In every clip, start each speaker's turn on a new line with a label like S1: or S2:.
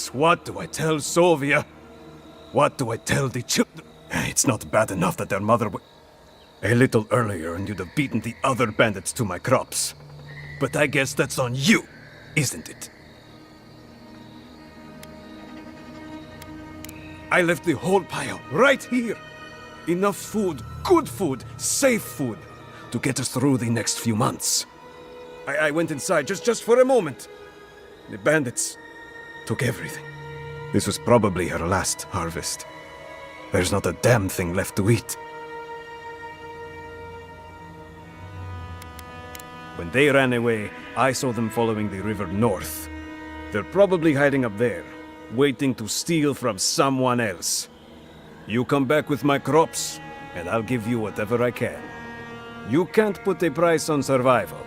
S1: Yes, what do I tell Sylvia? What do I tell the children? It's not bad enough that their mother a little earlier and you'd have beaten the other bandits to my crops. But I guess that's on you, isn't it? I left the whole pile right here. Enough food, good food, safe food, to get us through the next few months. I went inside just for a moment. The bandits took everything. This was probably her last harvest. There's not a damn thing left to eat. When they ran away, I saw them following the river north. They're probably hiding up there, waiting to steal from someone else. You come back with my crops, and I'll give you whatever I can. You can't put a price on survival.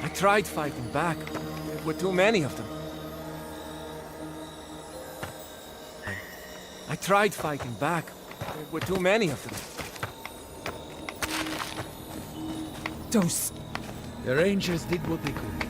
S2: I tried fighting back. There were too many of them. I tried fighting back. There were too many of them.
S3: Those...
S4: The Rangers did what they could.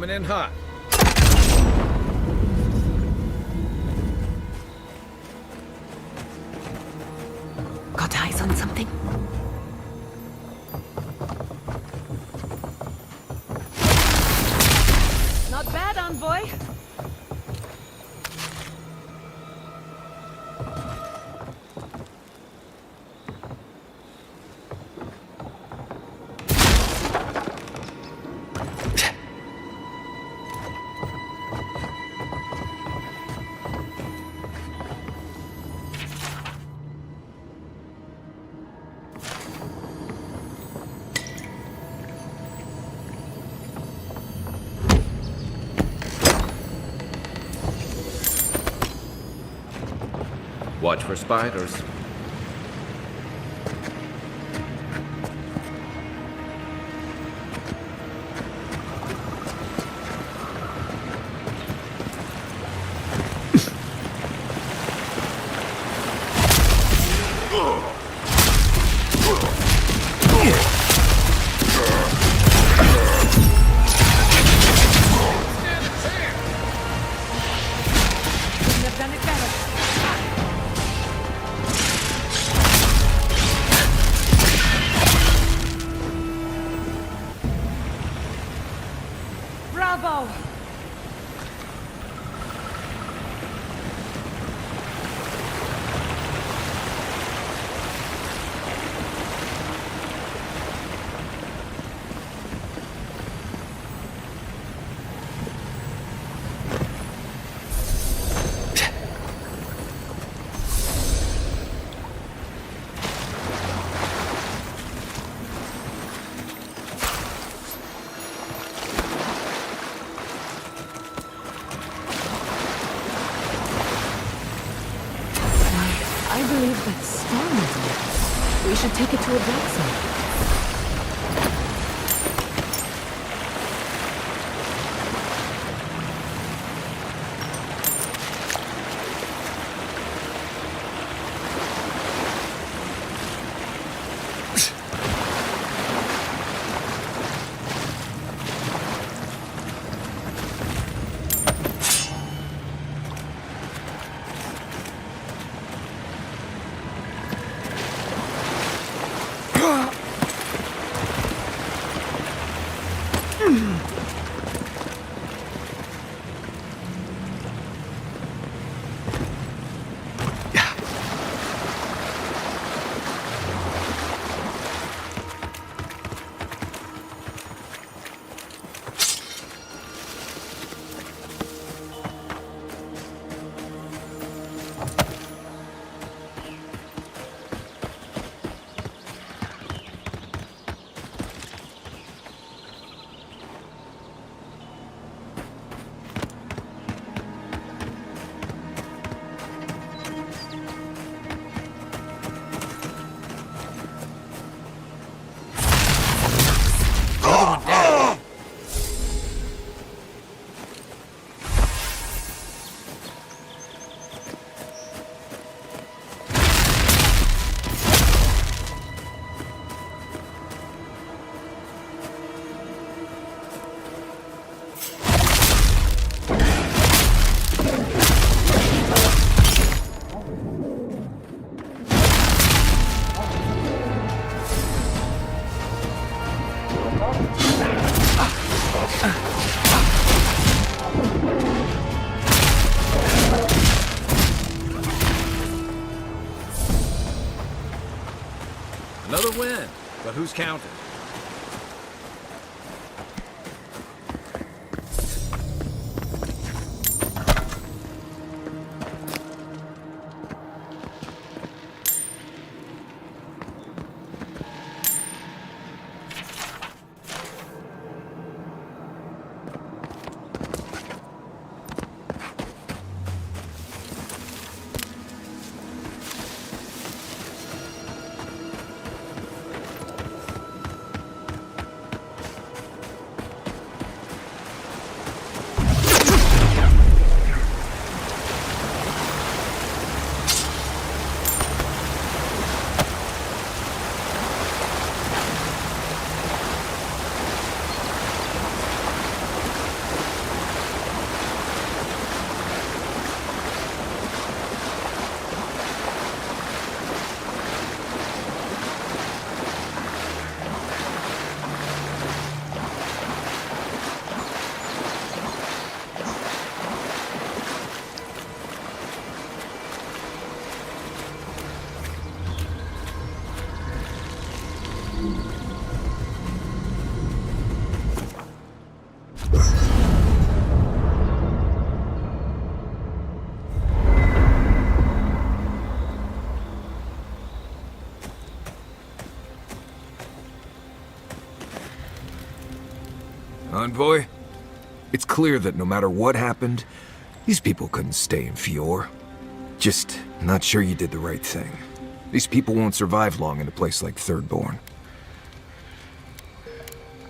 S4: Coming in hot.
S3: Got eyes on something? Not bad, envoy.
S5: Watch for spiders.
S3: Couldn't have done it better. Bravo! I believe that storm is near. We should take it to a black zone.
S4: Another win, but who's counting?
S5: Envoy, it's clear that no matter what happened, these people couldn't stay in Fior. Just not sure you did the right thing. These people won't survive long in a place like Thirdborn.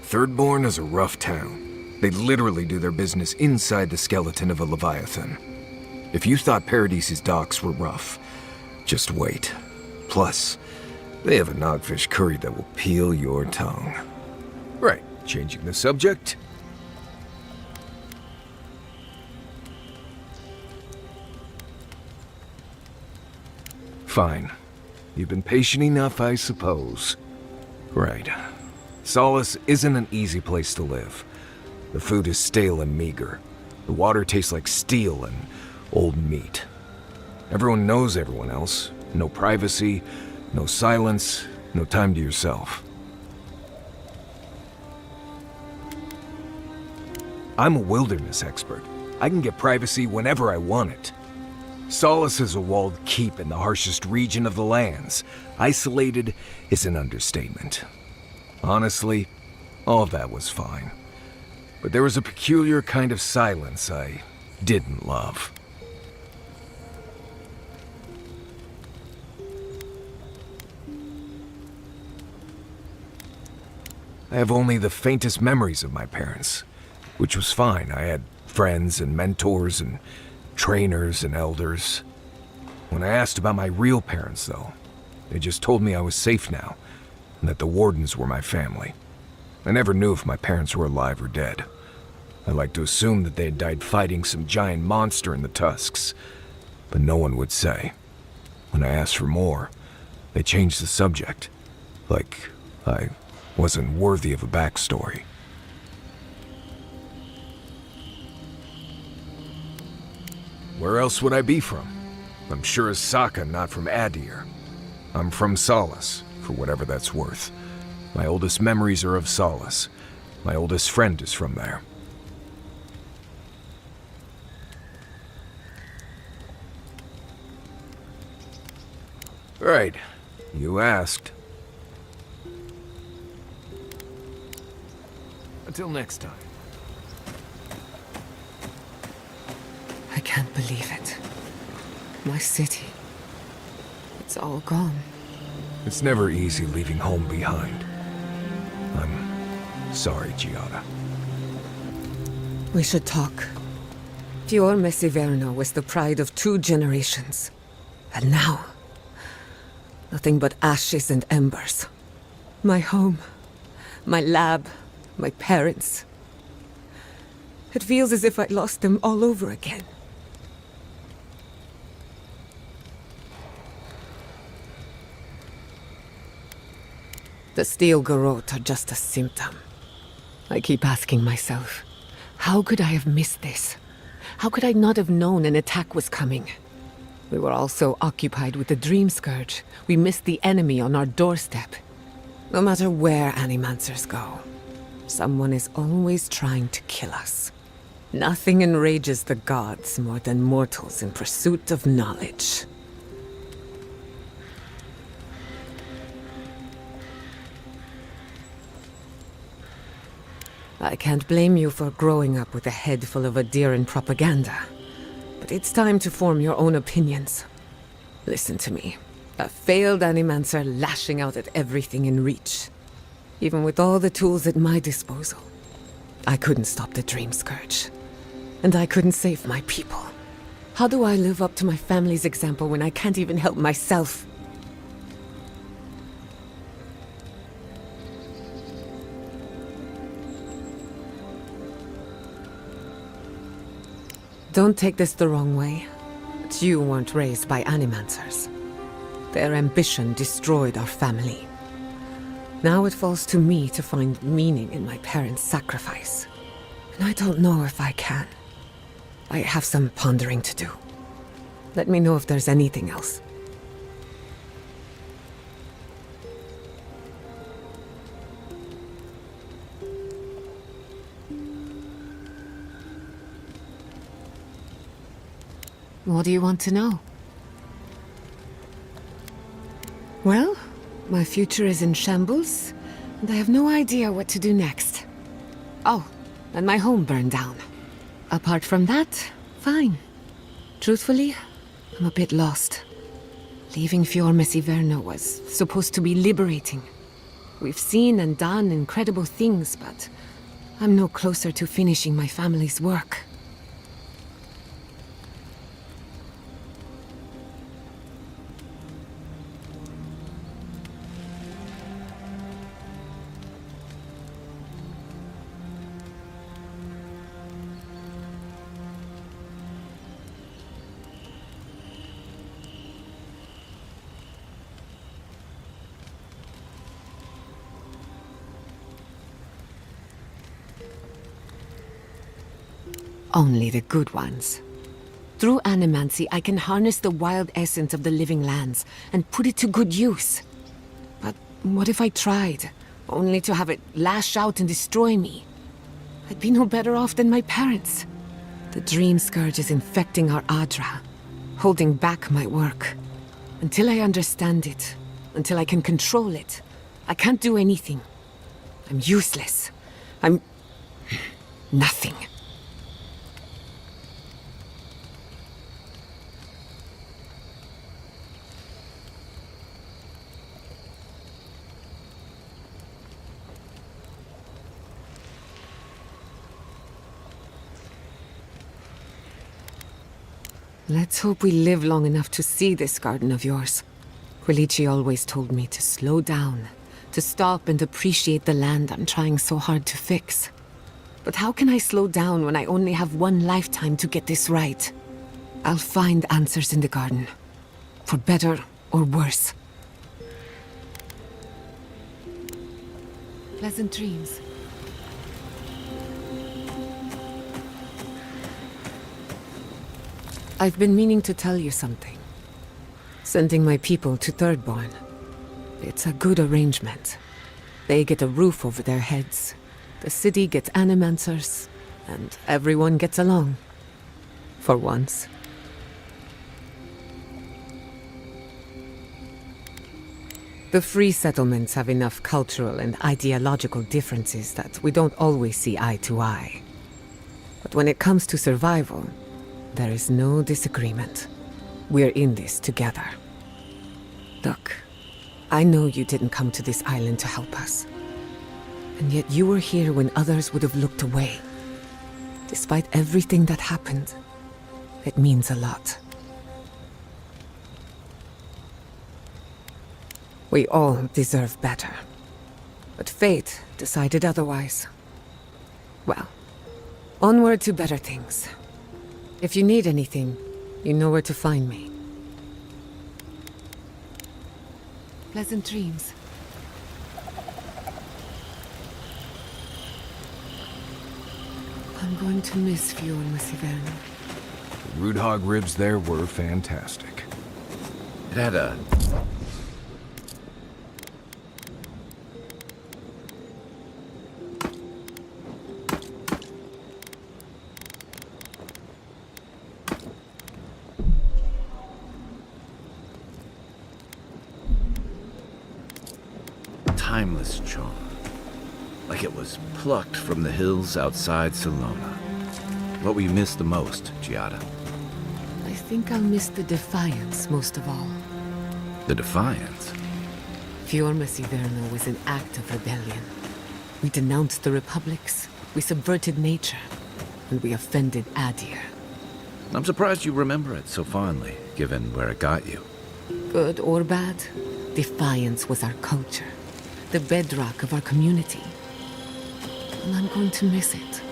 S5: Thirdborn is a rough town. They literally do their business inside the skeleton of a Leviathan. If you thought Paradise's docks were rough, just wait. Plus, they have a nogfish curry that will peel your tongue. Right, changing the subject. Fine. You've been patient enough, I suppose. Right. Solace isn't an easy place to live. The food is stale and meager. The water tastes like steel and old meat. Everyone knows everyone else. No privacy, no silence, no time to yourself. I'm a wilderness expert. I can get privacy whenever I want it. Solace is a walled keep in the harshest region of the lands. Isolated is an understatement. Honestly, all of that was fine. But there was a peculiar kind of silence I didn't love. I have only the faintest memories of my parents, which was fine. I had friends and mentors and trainers and elders. When I asked about my real parents, though, they just told me I was safe now, and that the Wardens were my family. I never knew if my parents were alive or dead. I like to assume that they had died fighting some giant monster in the Tusks, but no one would say. When I asked for more, they changed the subject, like I wasn't worthy of a backstory. Where else would I be from? I'm sure as Sokka, not from Adir. I'm from Solace, for whatever that's worth. My oldest memories are of Solace. My oldest friend is from there. Right. You asked. Until next time.
S3: I can't believe it. My city. It's all gone.
S5: It's never easy leaving home behind. I'm sorry, Giada.
S3: We should talk. Fior Messiverno was the pride of 2 generations. And now, nothing but ashes and embers. My home, my lab, my parents. It feels as if I lost them all over again. The steel garrote are just a symptom. I keep asking myself, how could I have missed this? How could I not have known an attack was coming? We were all so occupied with the Dream Scourge, we missed the enemy on our doorstep. No matter where Animancers go, someone is always trying to kill us. Nothing enrages the gods more than mortals in pursuit of knowledge. I can't blame you for growing up with a head full of Adiran propaganda. But it's time to form your own opinions. Listen to me. A failed Animancer lashing out at everything in reach. Even with all the tools at my disposal, I couldn't stop the Dream Scourge. And I couldn't save my people. How do I live up to my family's example when I can't even help myself? Don't take this the wrong way, but you weren't raised by Animancers. Their ambition destroyed our family. Now it falls to me to find meaning in my parents' sacrifice. And I don't know if I can. I have some pondering to do. Let me know if there's anything else. What do you want to know? Well, my future is in shambles, and I have no idea what to do next. Oh, and my home burned down. Apart from that, fine. Truthfully, I'm a bit lost. Leaving Fiormesiverno was supposed to be liberating. We've seen and done incredible things, but I'm no closer to finishing my family's work. Only the good ones. Through animancy, I can harness the wild essence of the living lands and put it to good use. But what if I tried, only to have it lash out and destroy me? I'd be no better off than my parents. The dream scourge is infecting our Adra, holding back my work. Until I understand it, until I can control it, I can't do anything. I'm useless. I'm nothing. Let's hope we live long enough to see this garden of yours. Quilici always told me to slow down, to stop and appreciate the land I'm trying so hard to fix. But how can I slow down when I only have one lifetime to get this right? I'll find answers in the garden, for better or worse. Pleasant dreams. I've been meaning to tell you something. Sending my people to Thirdborn. It's a good arrangement. They get a roof over their heads, the city gets animancers, and everyone gets along. For once. The free settlements have enough cultural and ideological differences that we don't always see eye to eye. But when it comes to survival, there is no disagreement. We're in this together. Look, I know you didn't come to this island to help us. And yet you were here when others would have looked away. Despite everything that happened, it means a lot. We all deserve better. But fate decided otherwise. Well, onward to better things. If you need anything, you know where to find me. Pleasant dreams. I'm going to miss Fiormesiverno.
S5: The root hog ribs there were fantastic.
S4: It had a... timeless charm. Like it was plucked from the hills outside Salona. What will you miss the most, Giada?
S3: I think I'll miss the defiance most of all.
S4: The Defiance?
S3: Fiormesiverno was an act of rebellion. We denounced the republics, we subverted nature, and we offended Adir.
S4: I'm surprised you remember it so fondly, given where it got you.
S3: Good or bad, defiance was our culture, the bedrock of our community. And I'm going to miss it.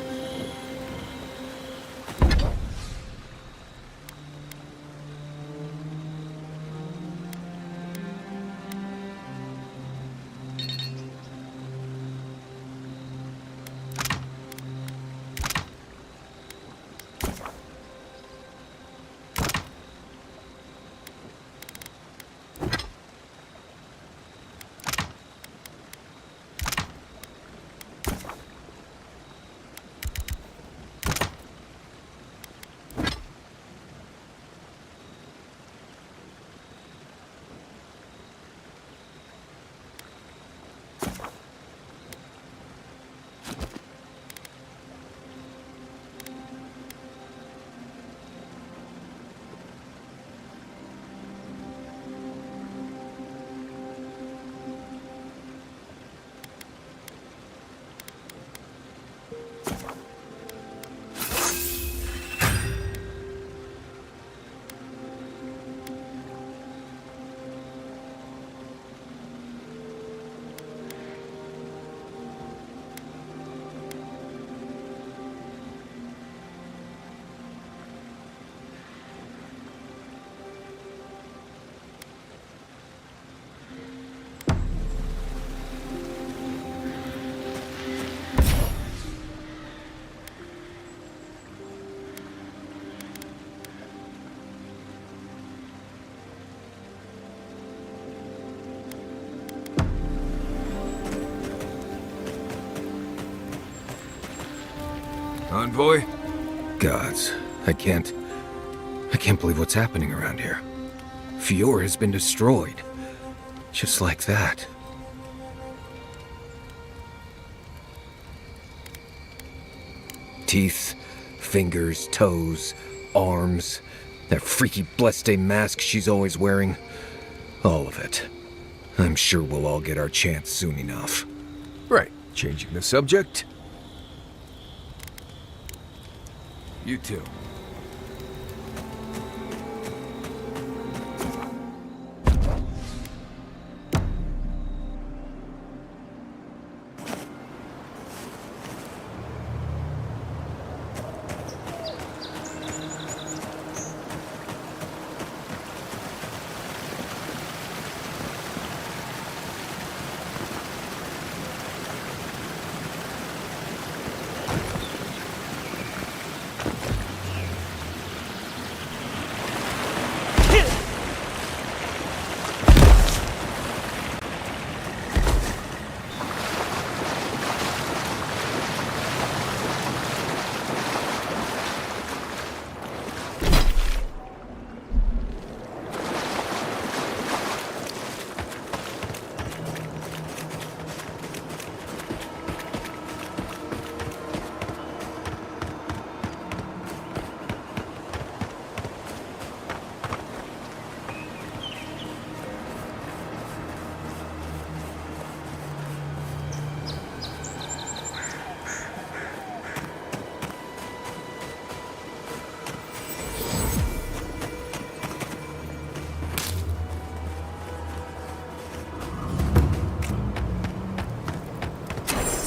S5: Envoy? Gods, I can't believe what's happening around here. Fior has been destroyed. Just like that. Teeth, fingers, toes, arms, that freaky Bleste mask she's always wearing. All of it. I'm sure we'll all get our chance soon enough. Right. Changing the subject? You too.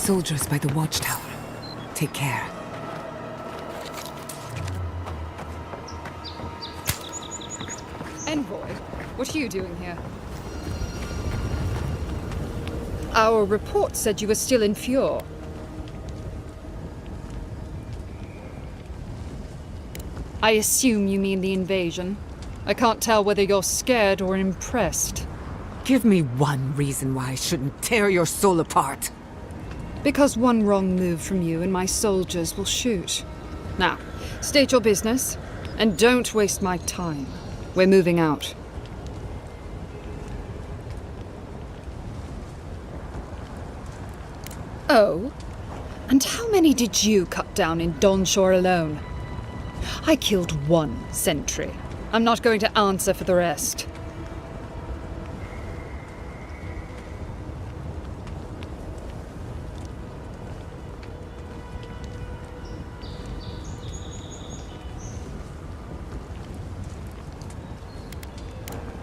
S3: Soldiers by the watchtower. Take care.
S6: Envoy, what are you doing here? Our report said you were still in Fior. I assume you mean the invasion. I can't tell whether you're scared or impressed.
S3: Give me one reason why I shouldn't tear your soul apart.
S6: Because one wrong move from you and my soldiers will shoot. Now, state your business, and don't waste my time. We're moving out. Oh? And how many did you cut down in Donshore alone? I killed one sentry. I'm not going to answer for the rest.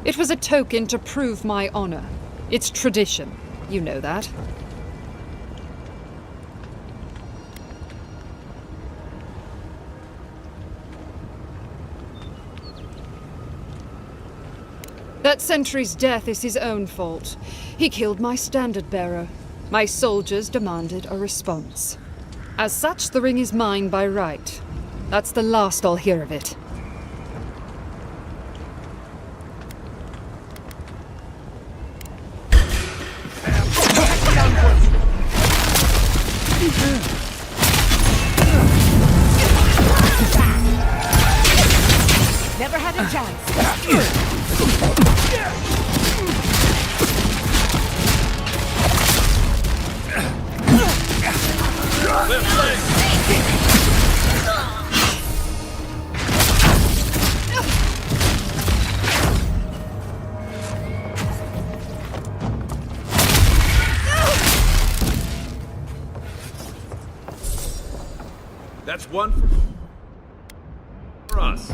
S6: It was a token to prove my honor. It's tradition. You know that. That sentry's death is his own fault. He killed my standard bearer. My soldiers demanded a response. As such, the ring is mine by right. That's the last I'll hear of it.
S3: Never had a chance.
S4: That's one for us.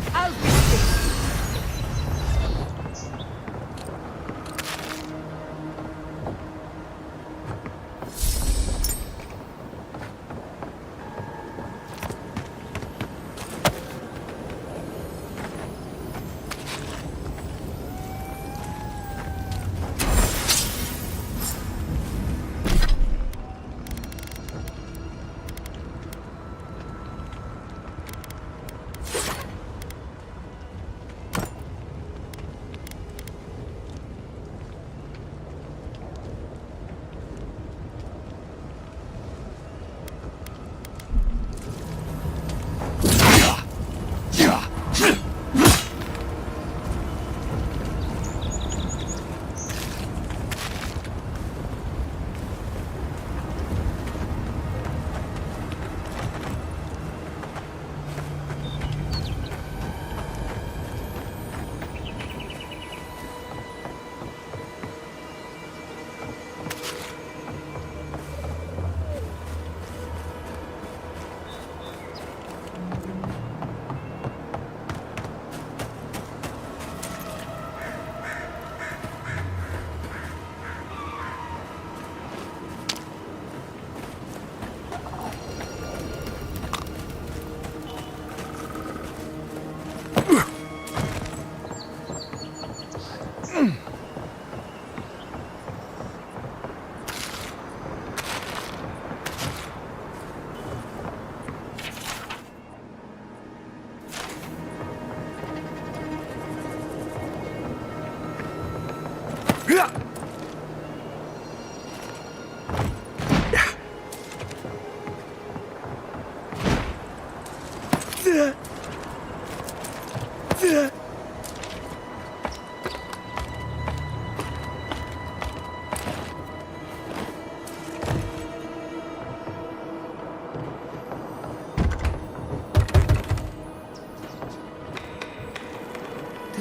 S3: The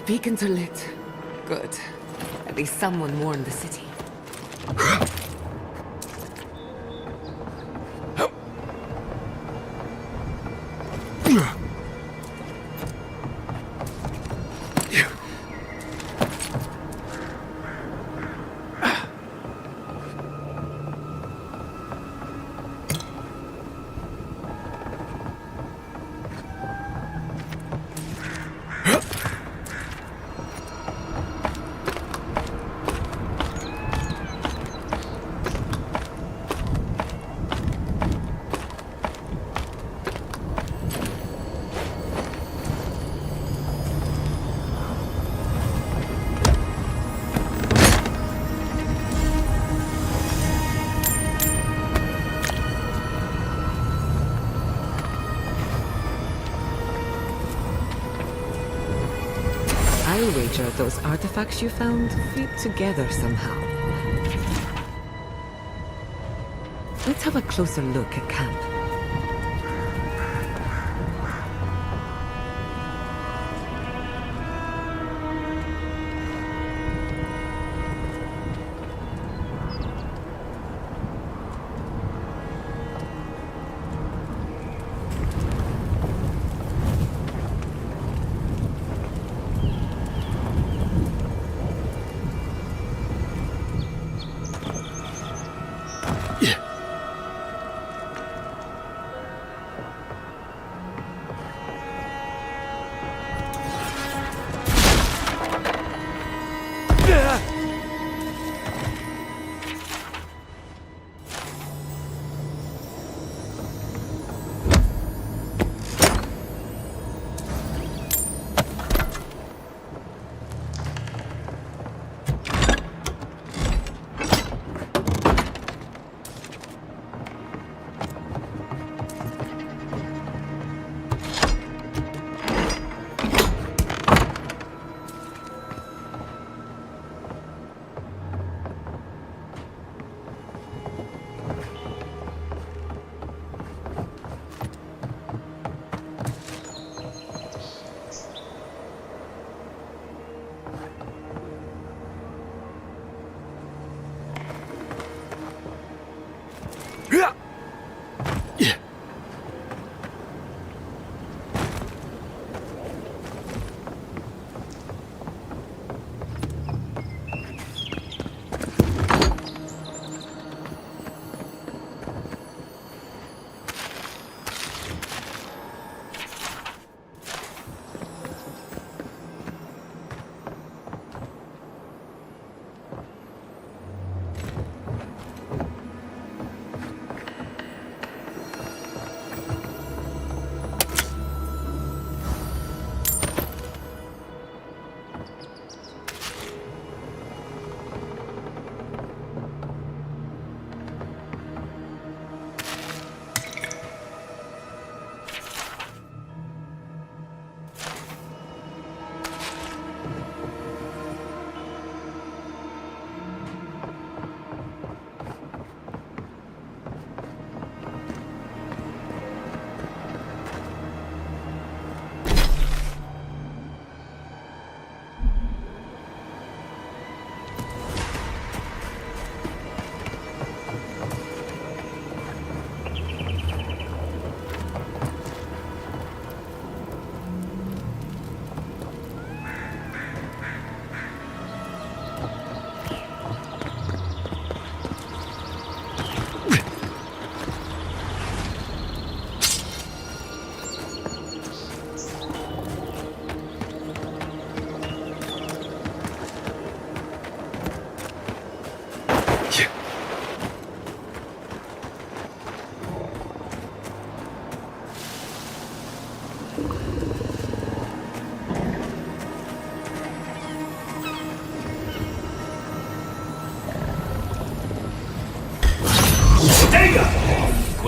S3: beacons are lit. Good. At least someone warned the city. I'll wager those artifacts you found fit together somehow. Let's have a closer look at camp.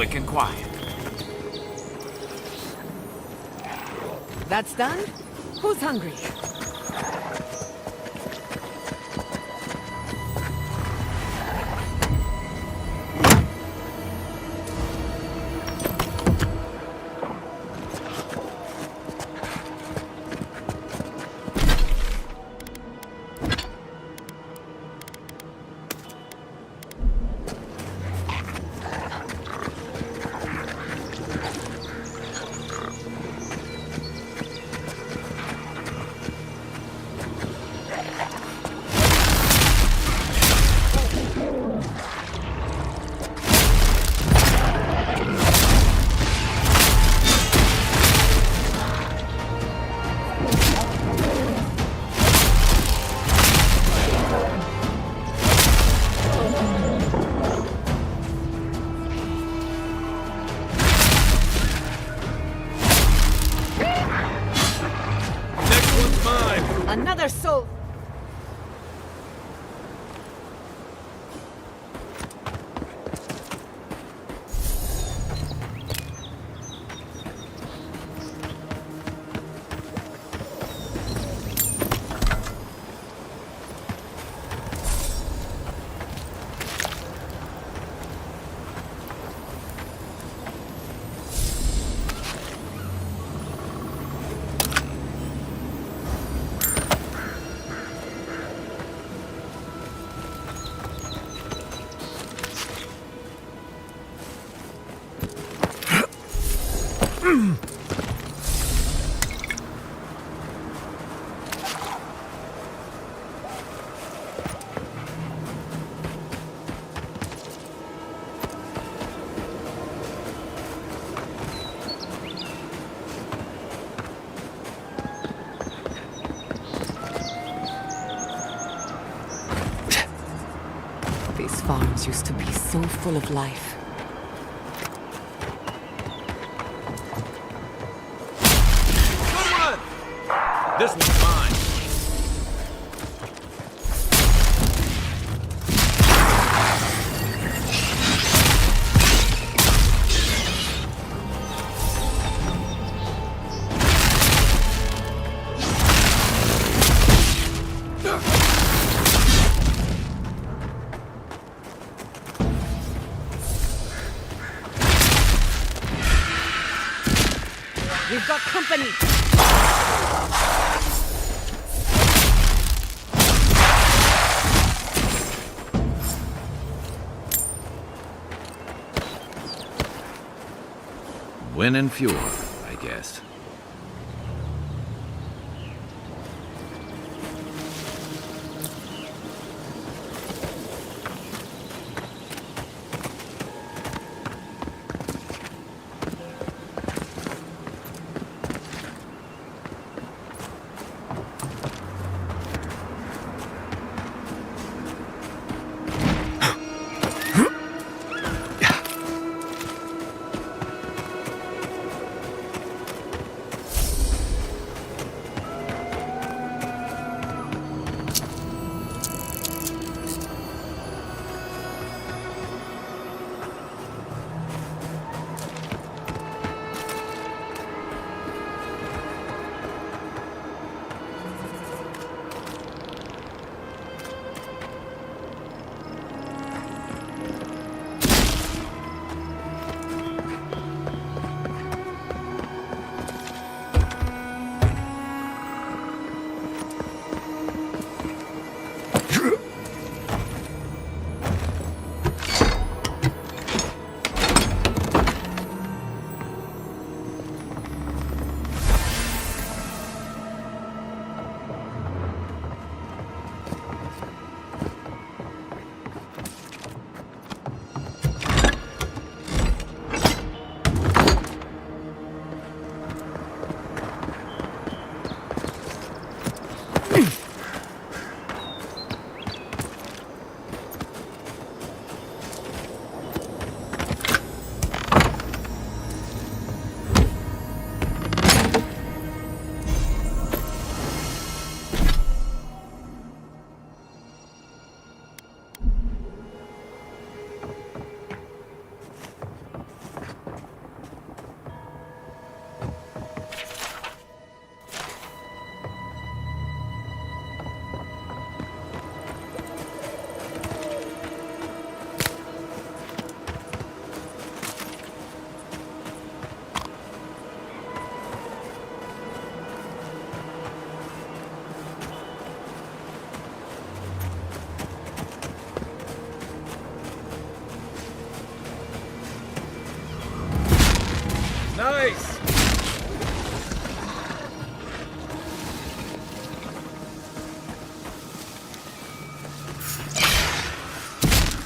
S2: quick and quiet.
S3: That's done? Who's hungry? Another soul! These farms used to be so full of life.
S4: This one's mine.
S3: We've got company!
S4: Win and fuel, I guess.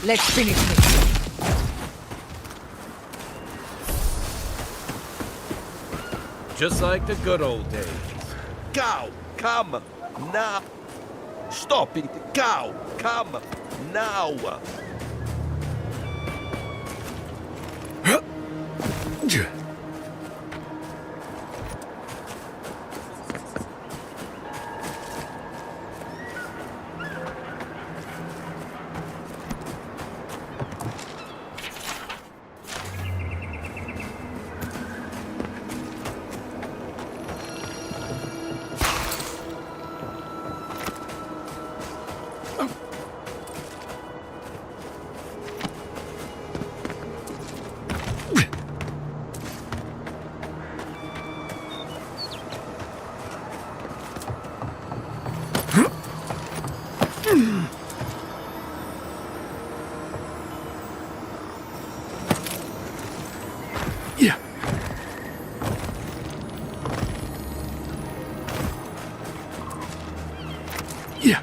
S3: Let's finish this.
S4: Just like the good old days.
S7: Cow, come now. Stop it. Cow, come now.
S1: Yeah. Yeah.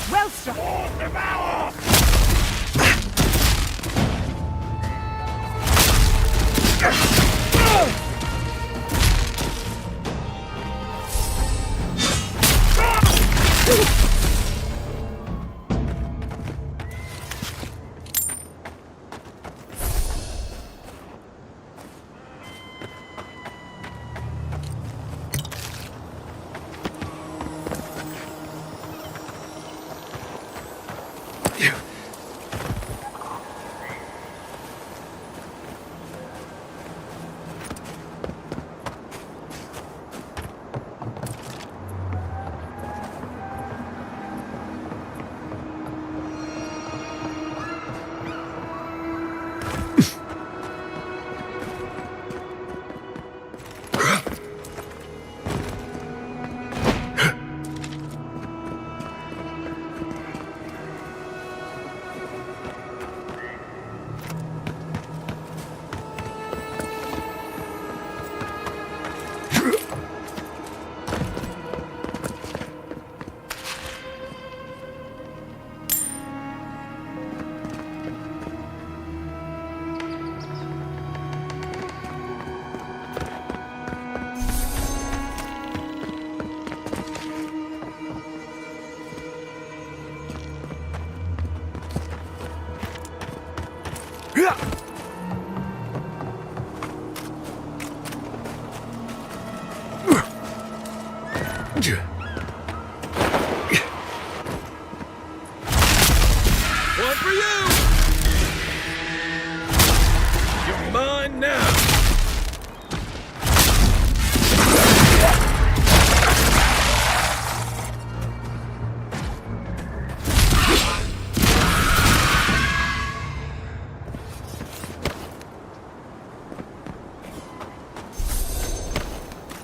S3: Well struck.
S1: One for you! You're mine now!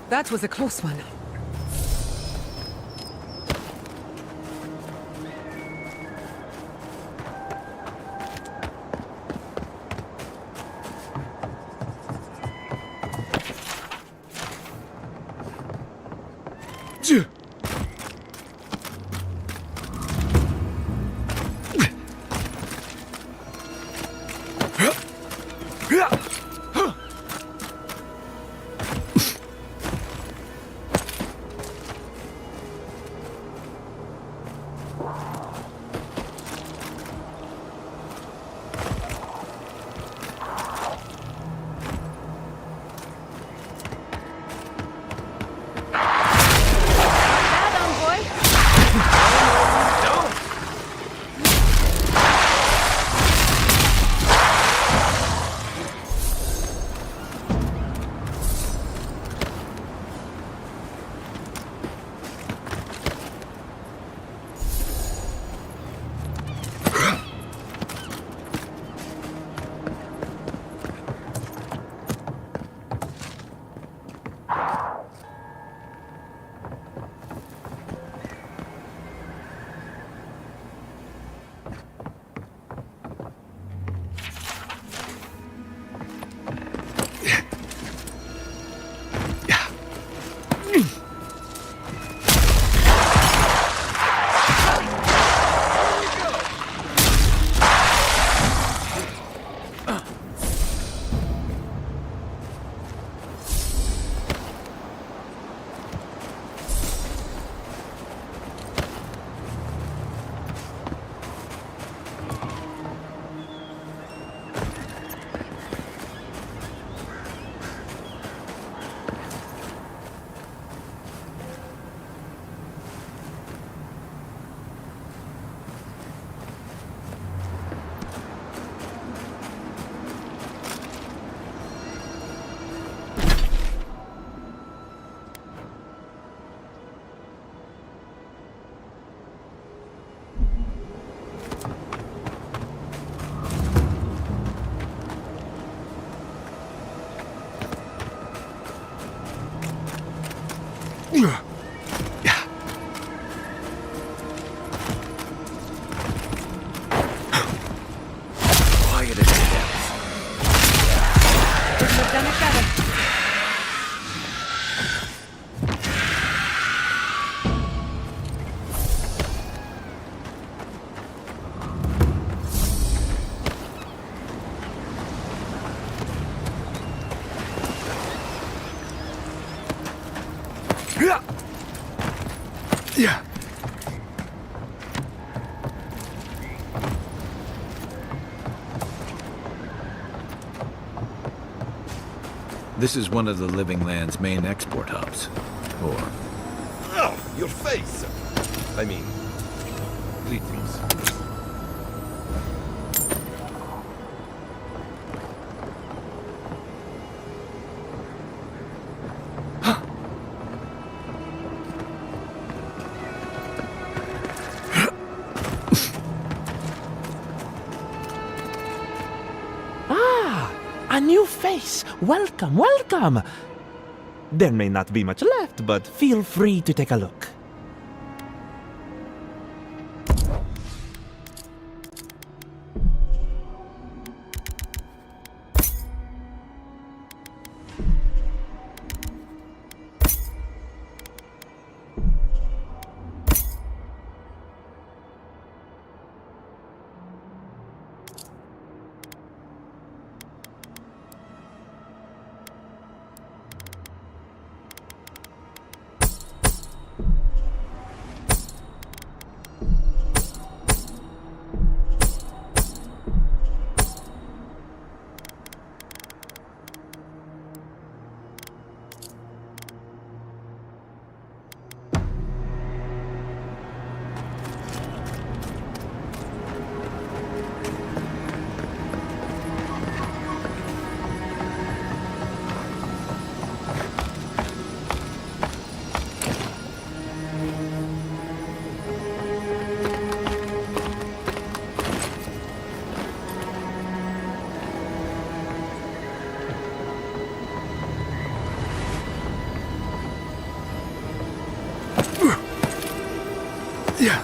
S3: That was a close one.
S1: Quiet as death.
S5: Yeah.
S4: This is one of the Living Land's main export hubs. Or
S7: Oh, your face! I mean, greetings.
S8: A new face! Welcome, welcome! There may not be much left, but feel free to take a look.
S5: Yeah.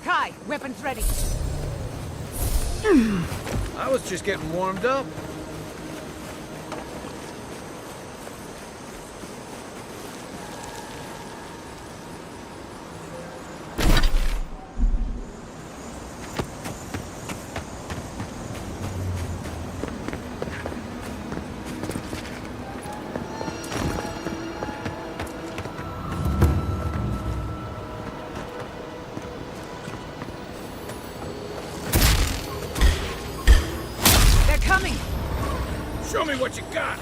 S3: Kai, weapons ready.
S4: I was just getting warmed up.
S3: They're coming.
S4: Show me what you got.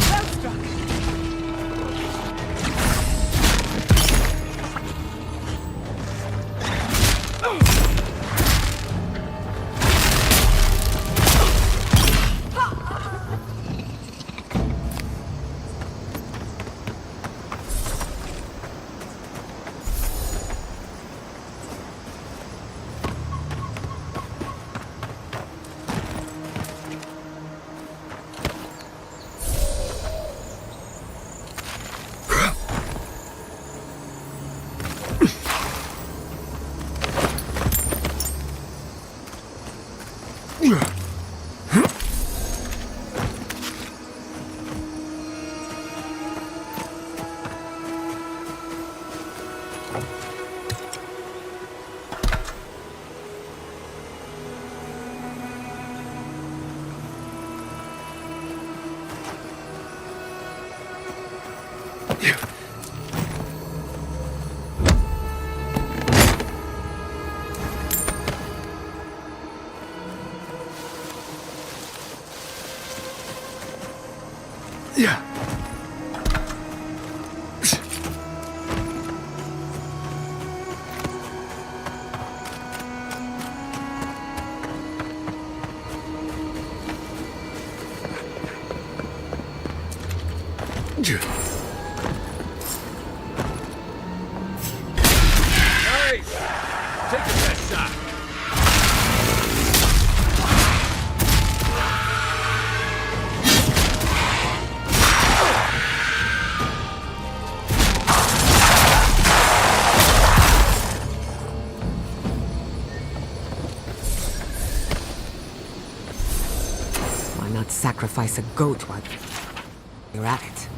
S3: Well struck.
S4: Nice! Take your best shot.
S3: Why not sacrifice a goat while you're at it?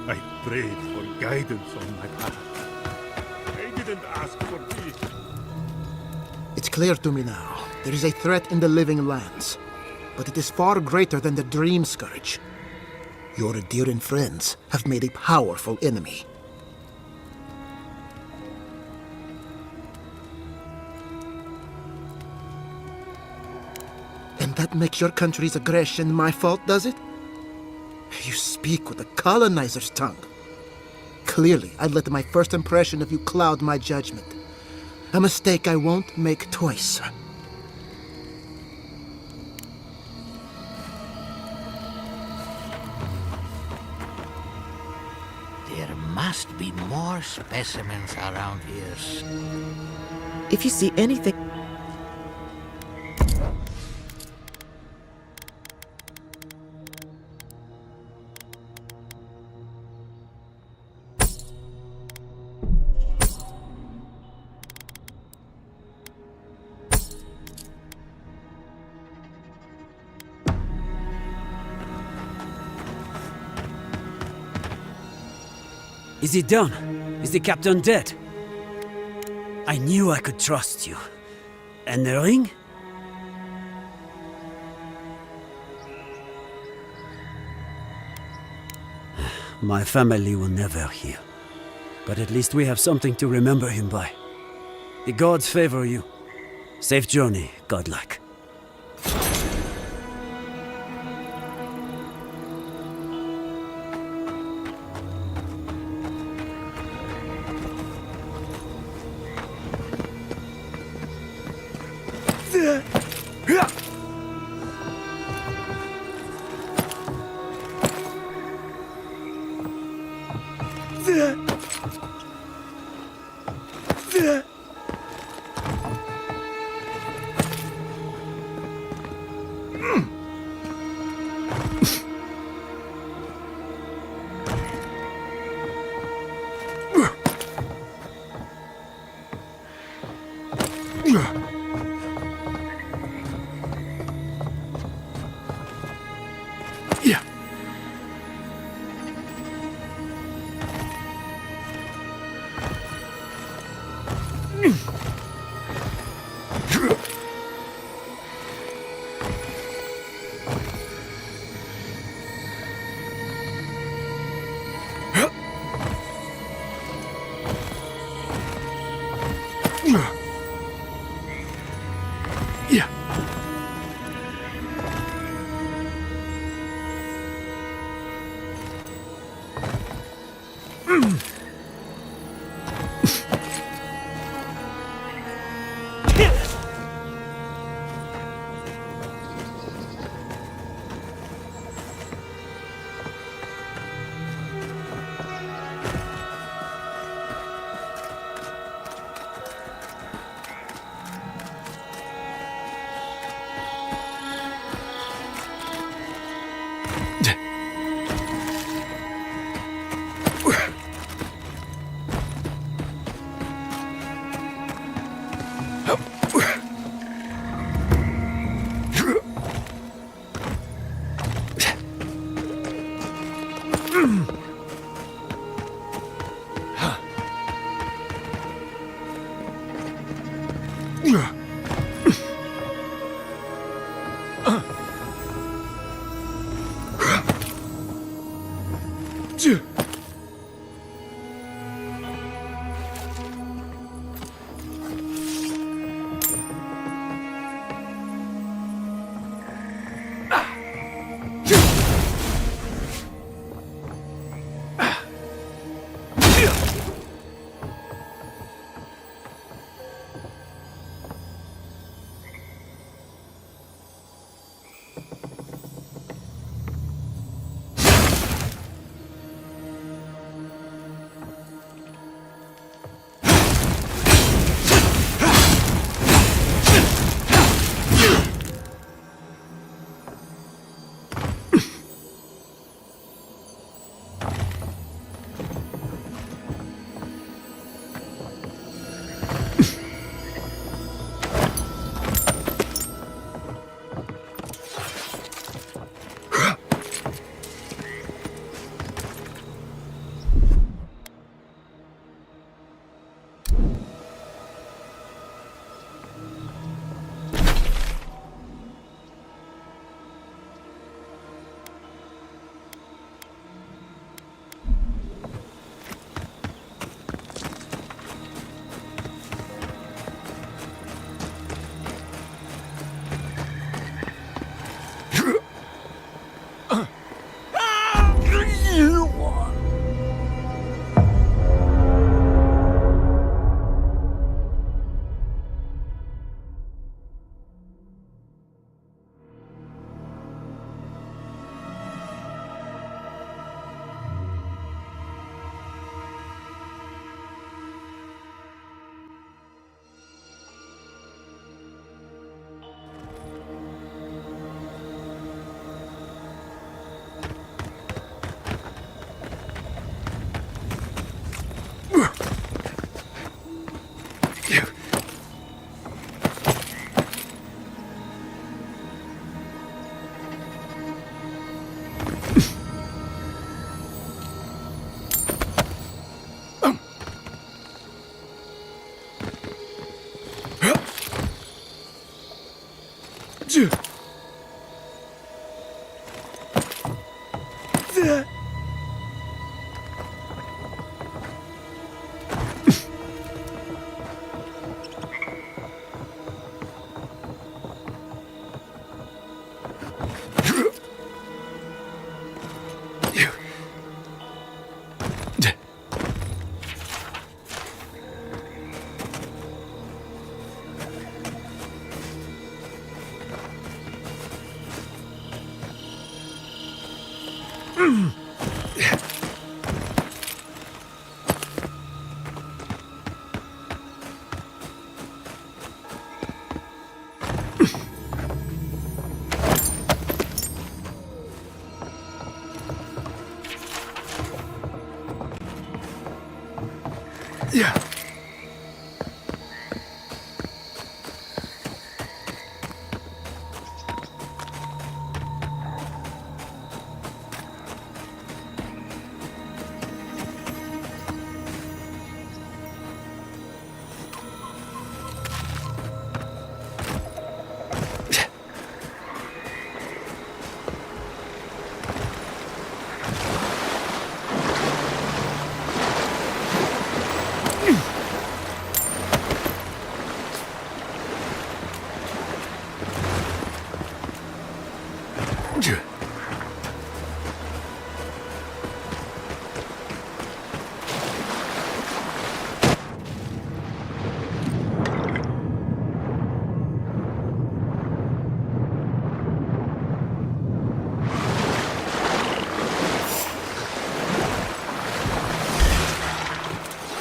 S9: I prayed for guidance on my path. I didn't ask for peace.
S10: It's clear to me now. There is a threat in the living lands, but it is far greater than the Dream Scourge. Your Adiran friends have made a powerful enemy. And that makes your country's aggression my fault, does it? You speak with a colonizer's tongue. Clearly, I let my first impression of you cloud my judgment. A mistake I won't make twice.
S11: There must be more specimens around here.
S12: If you see anything...
S13: Is he done? Is the captain dead? I knew I could trust you. And the ring? My family will never hear. But at least we have something to remember him by. The gods favor you. Safe journey, godlike.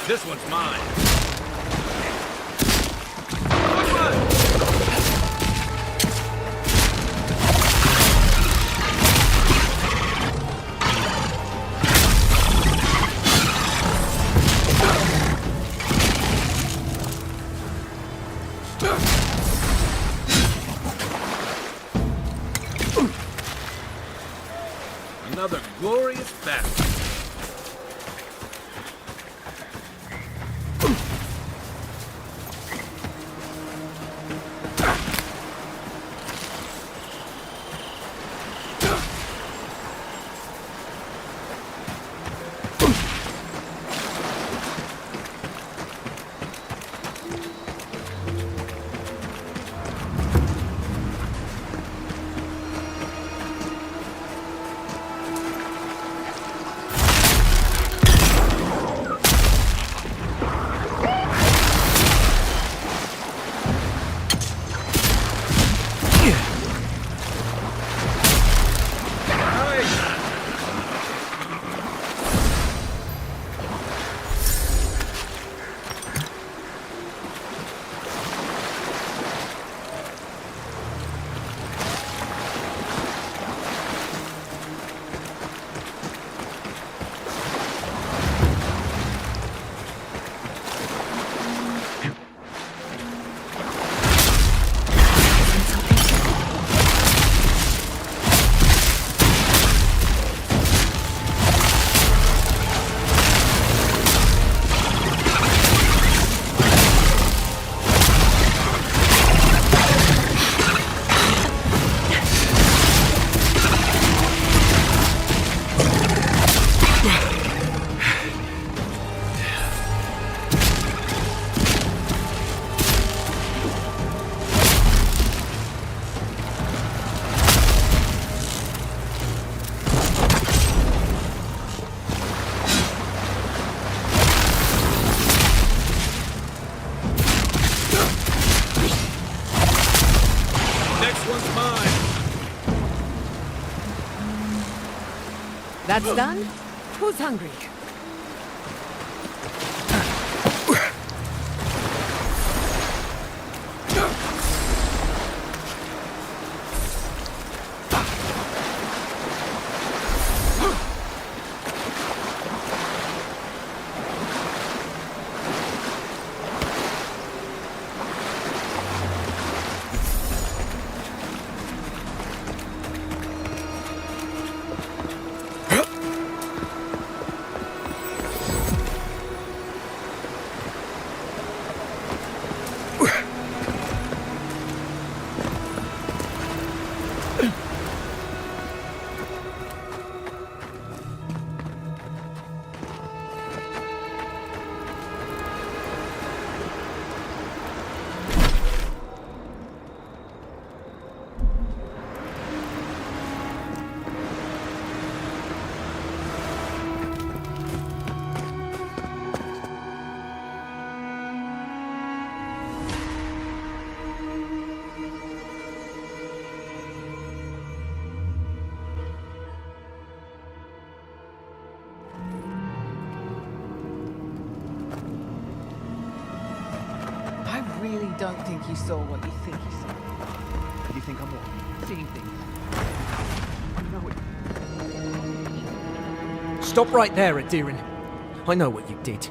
S4: This one's mine. Another glorious battle.
S3: That's done? Who's hungry? I really don't think you saw what you think you saw.
S2: You think I'm what? Seeing things. I know it. Stop right there, Adirin. I know what you did.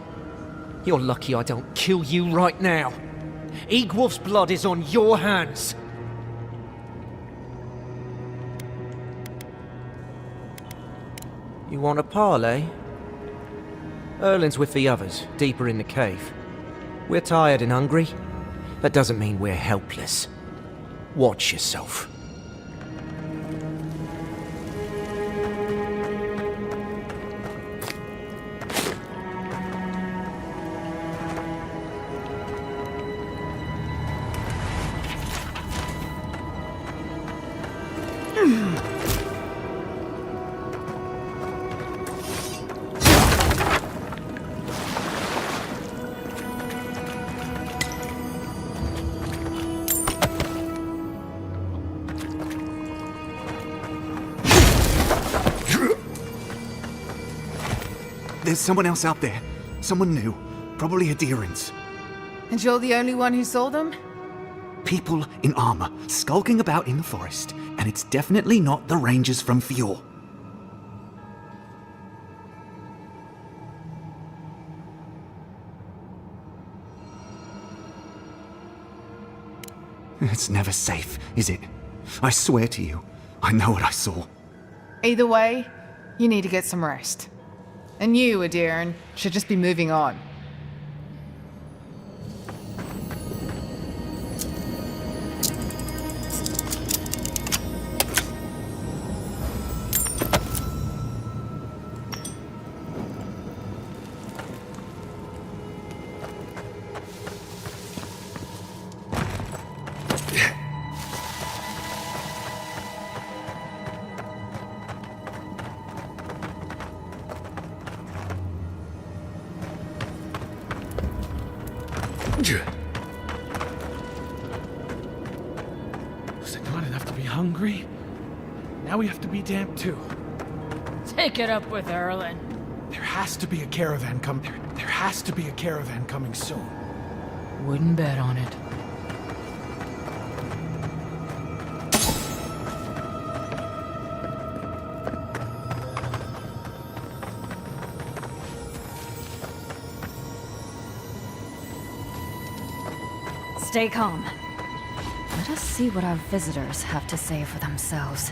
S2: You're lucky I don't kill you right now. Egwolf's blood is on your hands. You want a parley? Erlin's with the others, deeper in the cave. We're tired and hungry. That doesn't mean we're helpless. Watch yourself.
S14: There's someone else out there. Someone new. Probably Adherents.
S15: And you're the only one who saw them?
S14: People in armor, skulking about in the forest. And it's definitely not the Rangers from Fjord. It's never safe, is it? I swear to you, I know what I saw.
S15: Either way, you need to get some rest. And you, Adiran, should just be moving on.
S16: Was it not enough to be hungry? Now we have to be damp too.
S17: Take it up with Erlen.
S16: There has to be a caravan coming. There has to be a caravan coming soon.
S17: Wouldn't bet on it.
S18: Stay calm. Let us see what our visitors have to say for themselves.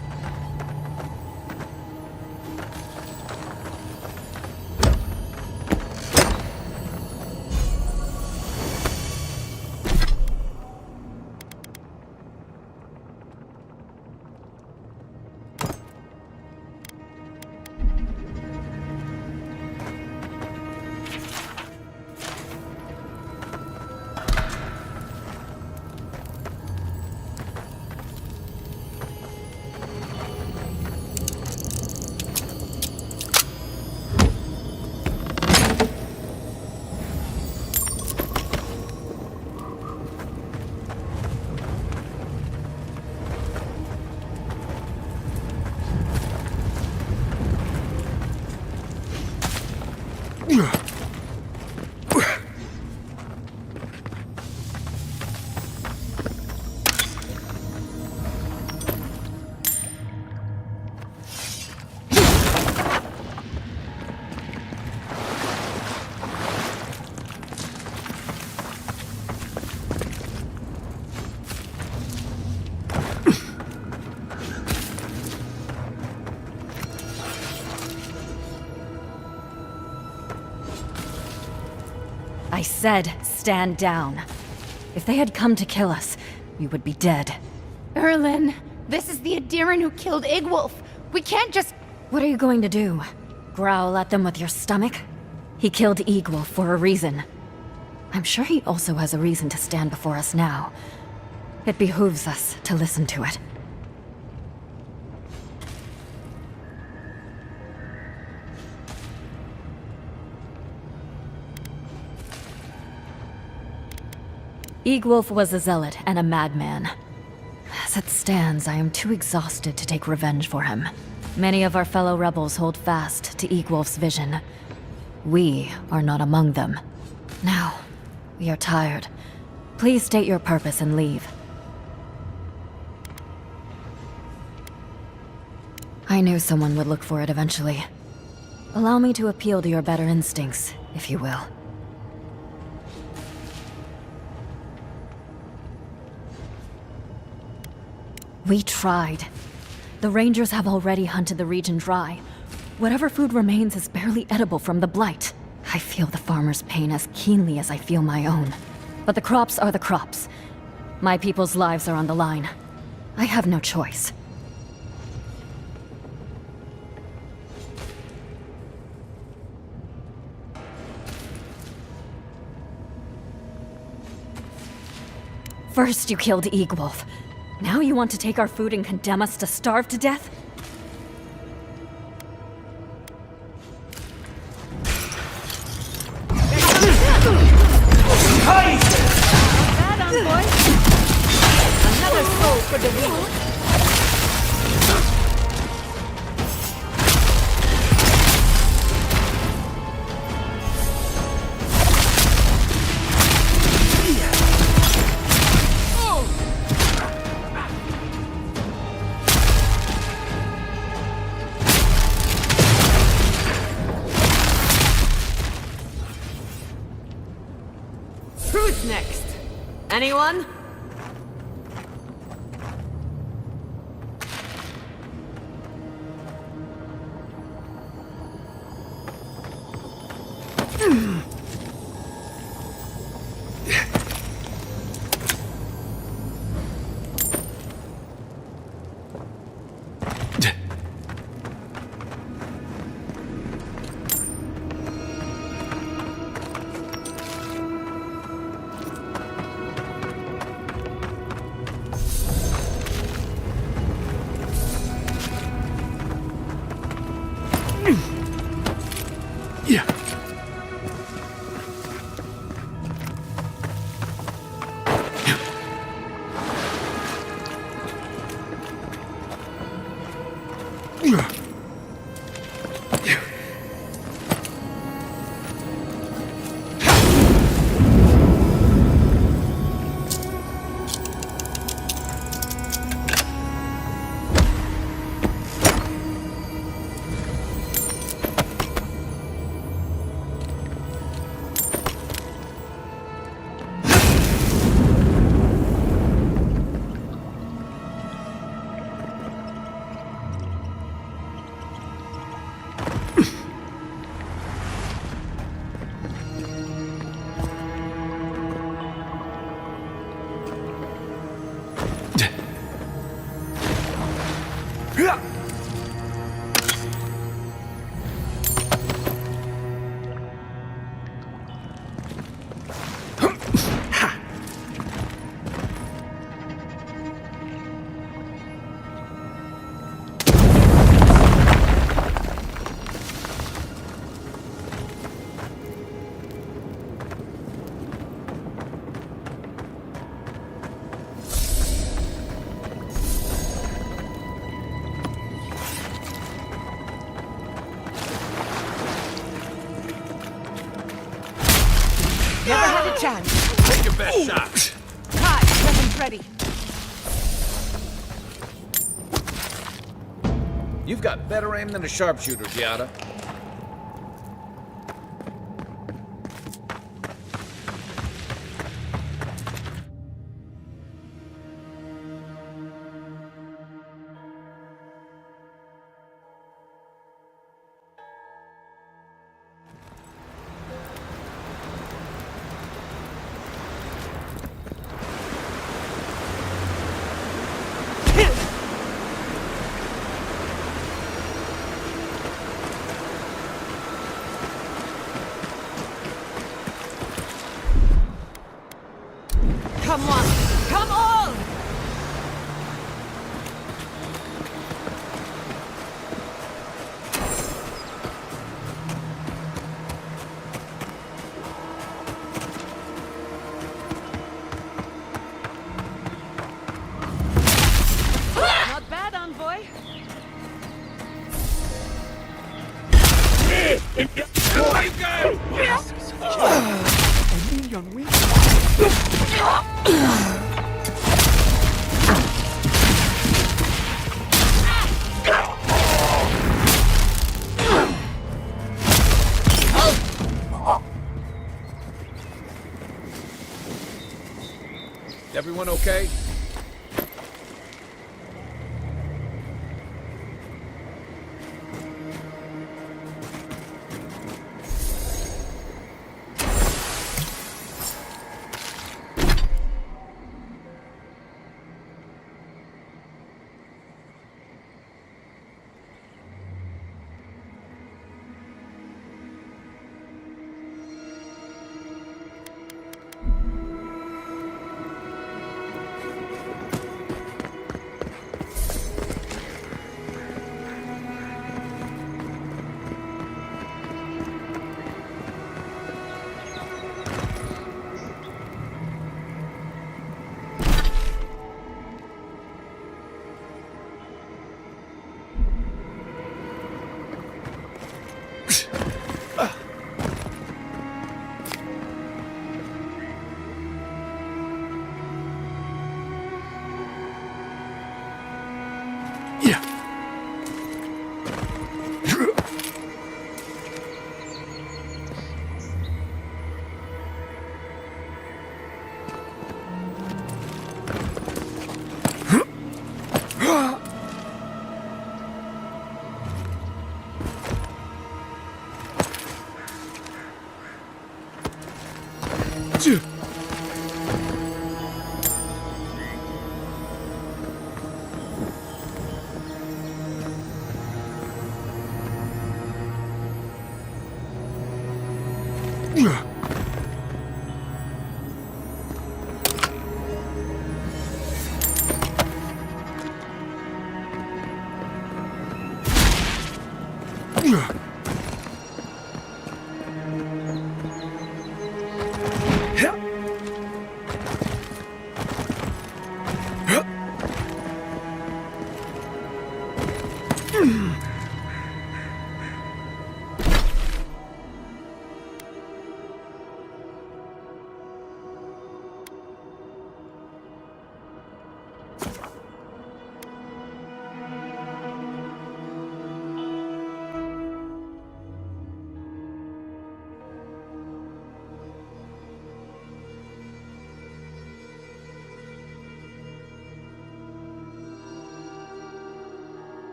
S18: I said, stand down. If they had come to kill us, we would be dead.
S19: Erlen, this is the Adiran who killed Igwolf. We can't just...
S18: What are you going to do? Growl at them with your stomach? He killed Igwolf for a reason. I'm sure he also has a reason to stand before us now. It behooves us to listen to it. Igwolf was a zealot and a madman. As it stands, I am too exhausted to take revenge for him. Many of our fellow rebels hold fast to Igwolf's vision. We are not among them. Now, we are tired. Please state your purpose and leave. I knew someone would look for it eventually. Allow me to appeal to your better instincts, if you will. We tried. The Rangers have already hunted the region dry. Whatever food remains is barely edible from the blight. I feel the farmer's pain as keenly as I feel my own. But the crops are the crops. My people's lives are on the line. I have no choice. First you killed Igwolf. Now you want to take our food and condemn us to starve to death?
S19: Bad on, boy. Another soul for the wheel.
S3: What's next? Anyone?
S19: Never had a chance.
S7: Take your best shot.
S19: Kai, weapons ready.
S4: You've got better aim than a sharpshooter, Giada.
S19: Come on! Come on! Not bad, envoy.
S4: Everyone okay?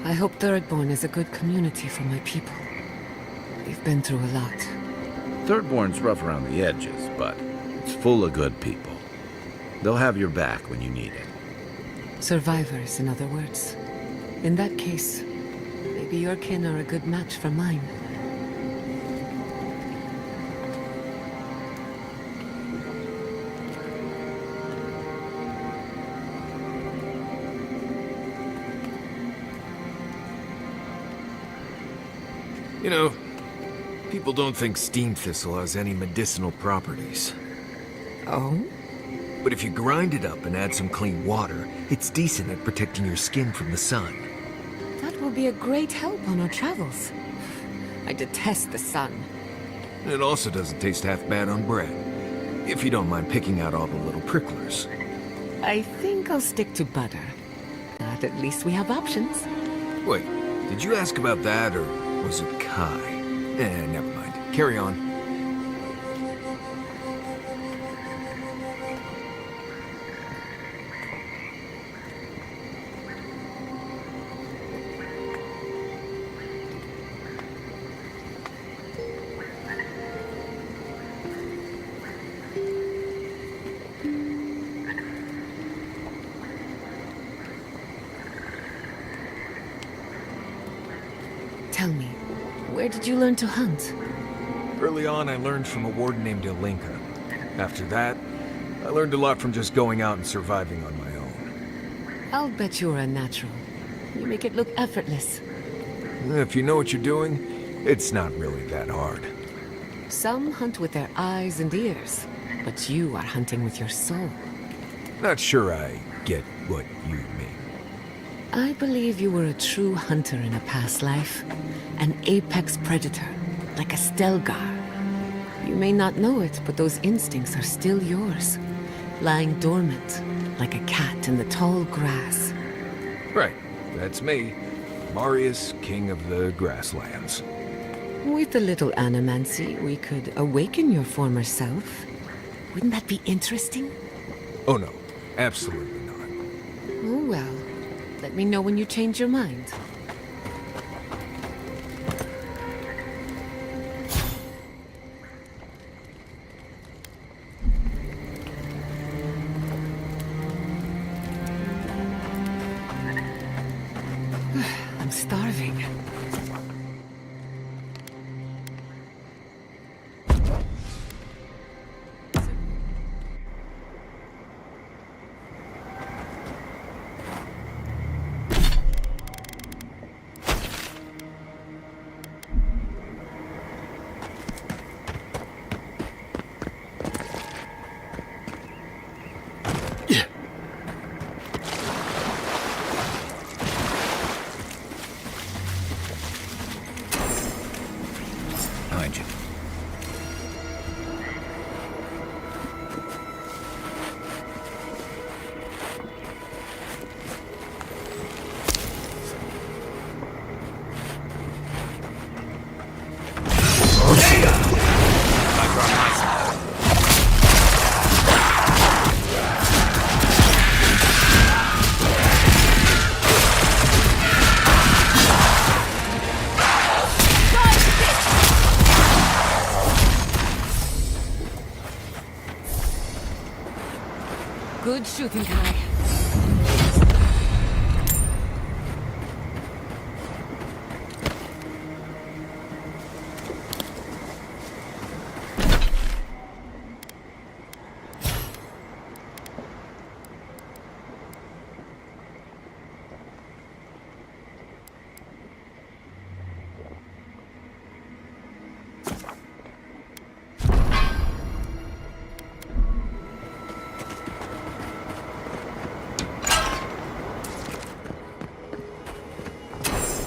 S3: I hope Thirdborn is a good community for my people. We've been through a lot.
S4: Thirdborn's rough around the edges, but it's full of good people. They'll have your back when you need it.
S3: Survivors, in other words. In that case, maybe your kin are a good match for mine.
S5: You know, people don't think steam thistle has any medicinal properties.
S3: Oh?
S5: But if you grind it up and add some clean water, it's decent at protecting your skin from the sun.
S3: That will be a great help on our travels. I detest the sun.
S5: It also doesn't taste half bad on bread, if you don't mind picking out all the little pricklers.
S3: I think I'll stick to butter. But at least we have options.
S5: Wait, did you ask about that, or was it Kai? Never mind. Carry on.
S3: Tell me, where did you learn to hunt?
S5: Early on, I learned from a warden named Ilinka. After that, I learned a lot from just going out and surviving on my own.
S3: I'll bet you're a natural. You make it look effortless.
S5: If you know what you're doing, it's not really that hard.
S3: Some hunt with their eyes and ears, but you are hunting with your soul.
S5: Not sure I get what you mean.
S3: I believe you were a true hunter in a past life. An apex predator, like a Stelgar. You may not know it, but those instincts are still yours. Lying dormant, like a cat in the tall grass.
S5: Right, that's me. Marius, king of the grasslands.
S3: With a little animancy, we could awaken your former self. Wouldn't that be interesting?
S5: Oh no, absolutely not.
S3: Oh well. Let me know when you change your mind. I'm starving. Good shooting, Kai.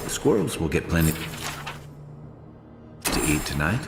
S4: Squirrels will get plenty to eat tonight.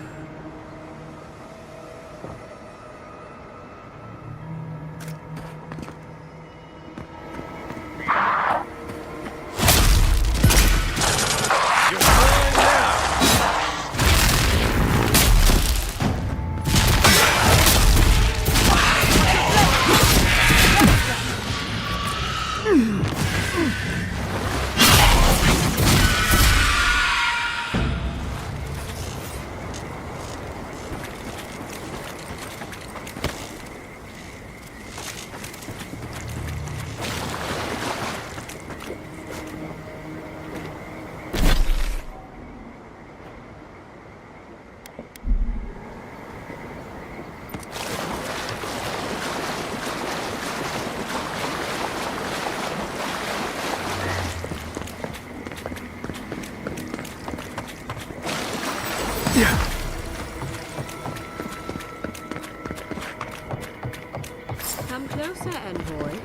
S19: Come closer, envoy.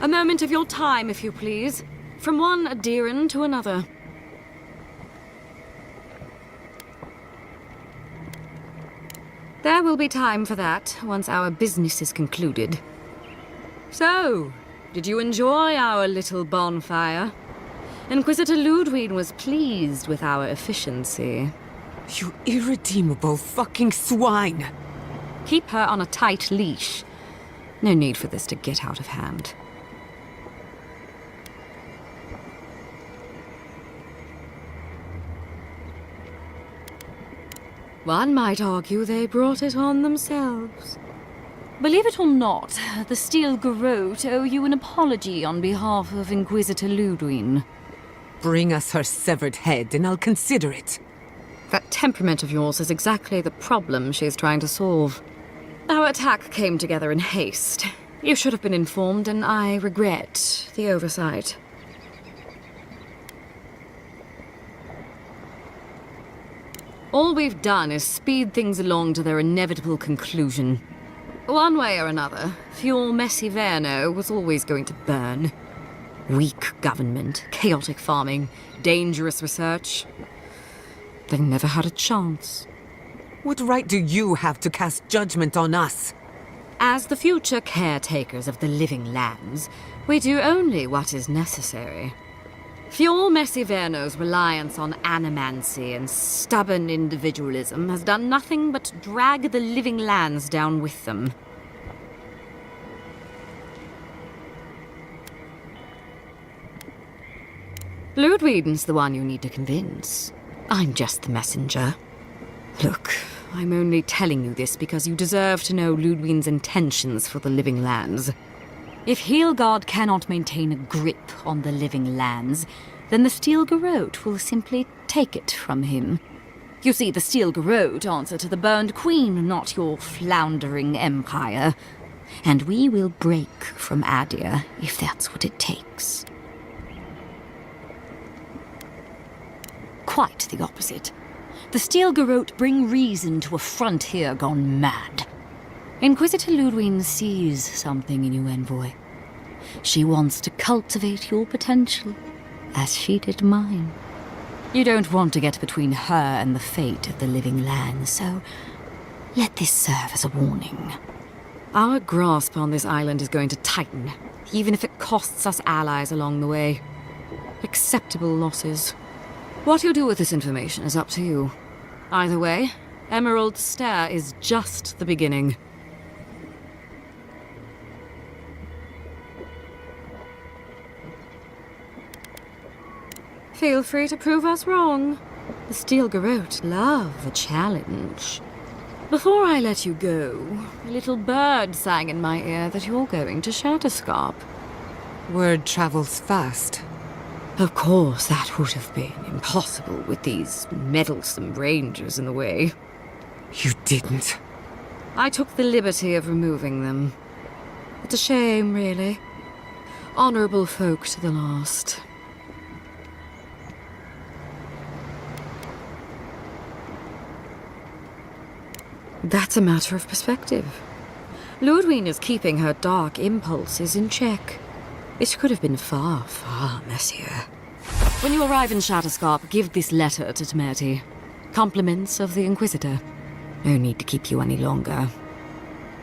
S19: A moment of your time, if you please. From one Adiran to another. There will be time for that once our business is concluded. So, did you enjoy our little bonfire? Inquisitor Ludwig was pleased with our efficiency.
S3: You irredeemable fucking swine!
S19: Keep her on a tight leash. No need for this to get out of hand. One might argue they brought it on themselves. Believe it or not, the Steel Garrote owe you an apology on behalf of Inquisitor Ludwig.
S3: Bring us her severed head and I'll consider it.
S19: That temperament of yours is exactly the problem she's trying to solve. Our attack came together in haste. You should have been informed, and I regret the oversight. All we've done is speed things along to their inevitable conclusion. One way or another, Fuel Messiverno was always going to burn. Weak government, chaotic farming, dangerous research. They never had a chance.
S3: What right do you have to cast judgment on us?
S19: As the future caretakers of the living lands, we do only what is necessary. Fuel Messiverno's reliance on animancy and stubborn individualism has done nothing but drag the living lands down with them. Ludwig's the one you need to convince. I'm just the messenger. Look, I'm only telling you this because you deserve to know Ludwig's intentions for the living lands. If Heelgard cannot maintain a grip on the living lands, then the Steel Garrote will simply take it from him. You see, the Steel Garrote answer to the Burned Queen, not your floundering empire. And we will break from Adir if that's what it takes. Quite the opposite. The Steel Garrote bring reason to a frontier gone mad. Inquisitor Ludwig sees something in you, envoy. She wants to cultivate your potential, as she did mine. You don't want to get between her and the fate of the living lands, so let this serve as a warning. Our grasp on this island is going to tighten, even if it costs us allies along the way. Acceptable losses. What you do with this information is up to you. Either way, Emerald Stair is just the beginning. Feel free to prove us wrong. The Steel Garrote love a challenge. Before I let you go, a little bird sang in my ear that you're going to Shatterscarp.
S3: Word travels fast.
S19: Of course, that would have been impossible with these meddlesome rangers in the way.
S3: You didn't.
S19: I took the liberty of removing them. It's a shame, really. Honorable folk to the last. That's a matter of perspective. Ludwig is keeping her dark impulses in check. It could have been far, far messier. When you arrive in Shatterscarp, give this letter to Temerty. Compliments of the Inquisitor. No need to keep you any longer.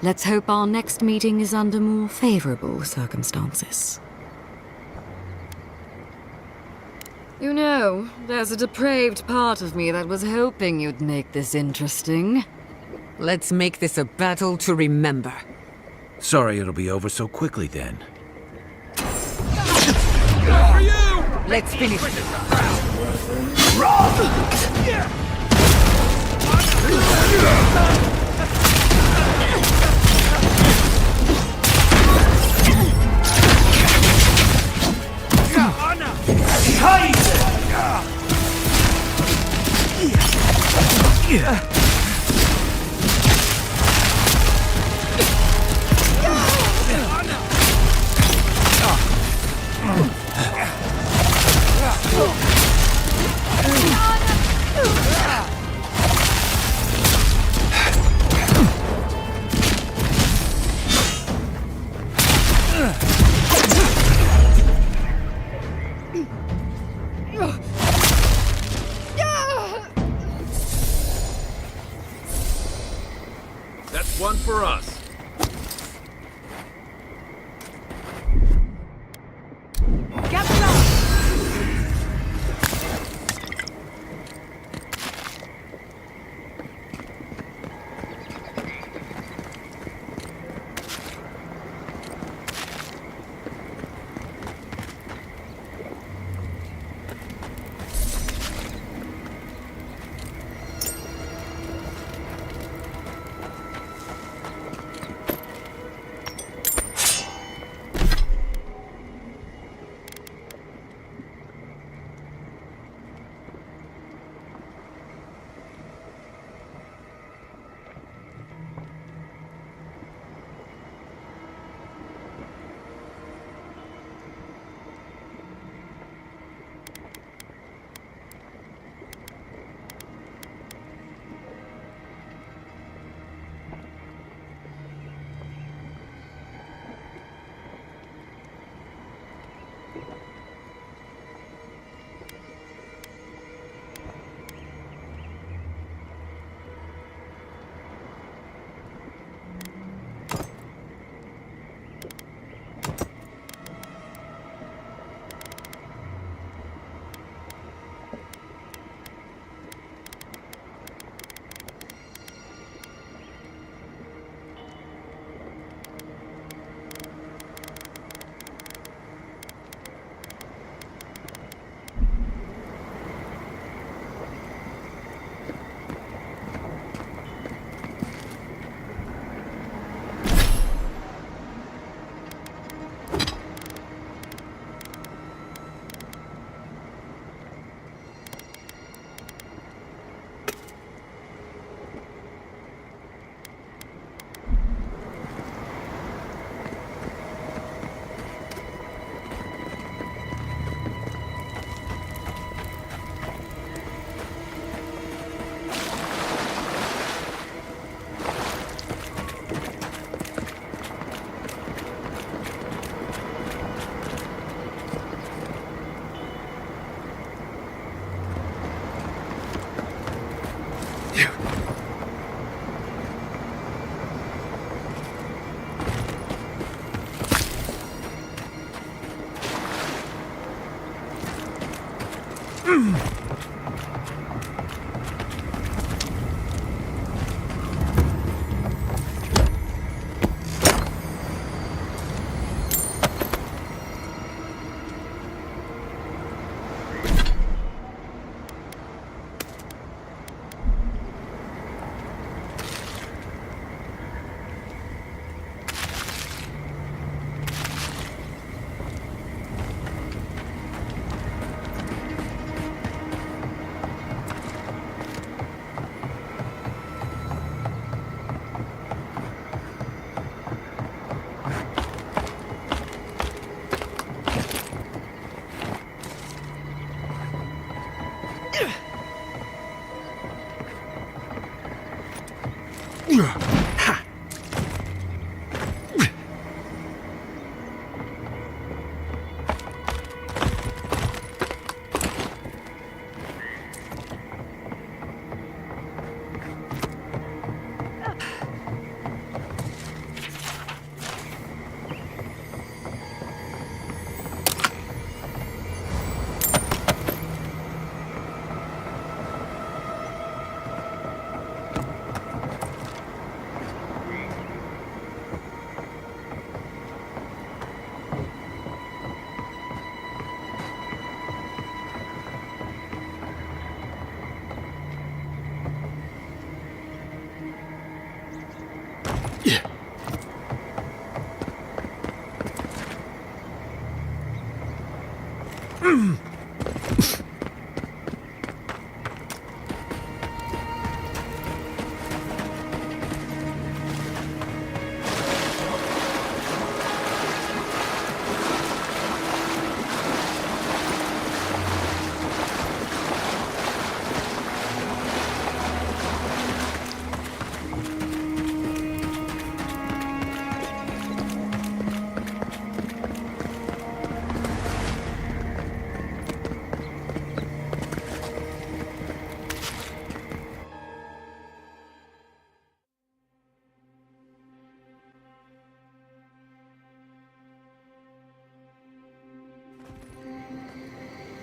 S19: Let's hope our next meeting is under more favorable circumstances. You know, there's a depraved part of me that was hoping you'd make this interesting.
S3: Let's make this a battle to remember.
S4: Sorry it'll be over so quickly then.
S3: Let's finish.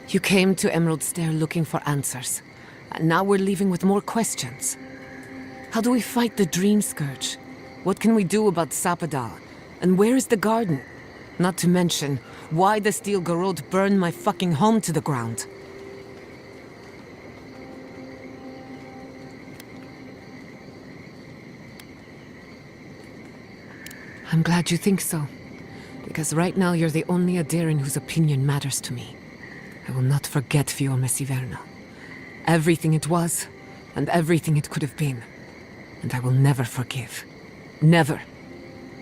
S3: You came to Emerald Stair looking for answers, and now we're leaving with more questions. How do we fight the Dream Scourge? What can we do about Sapadal? And where is the garden? Not to mention, why the Steel Garrote burned my fucking home to the ground. I'm glad you think so, because right now you're the only Adairan whose opinion matters to me. I will not forget Fiume Siverna. Everything it was, and everything it could have been. And I will never forgive. Never.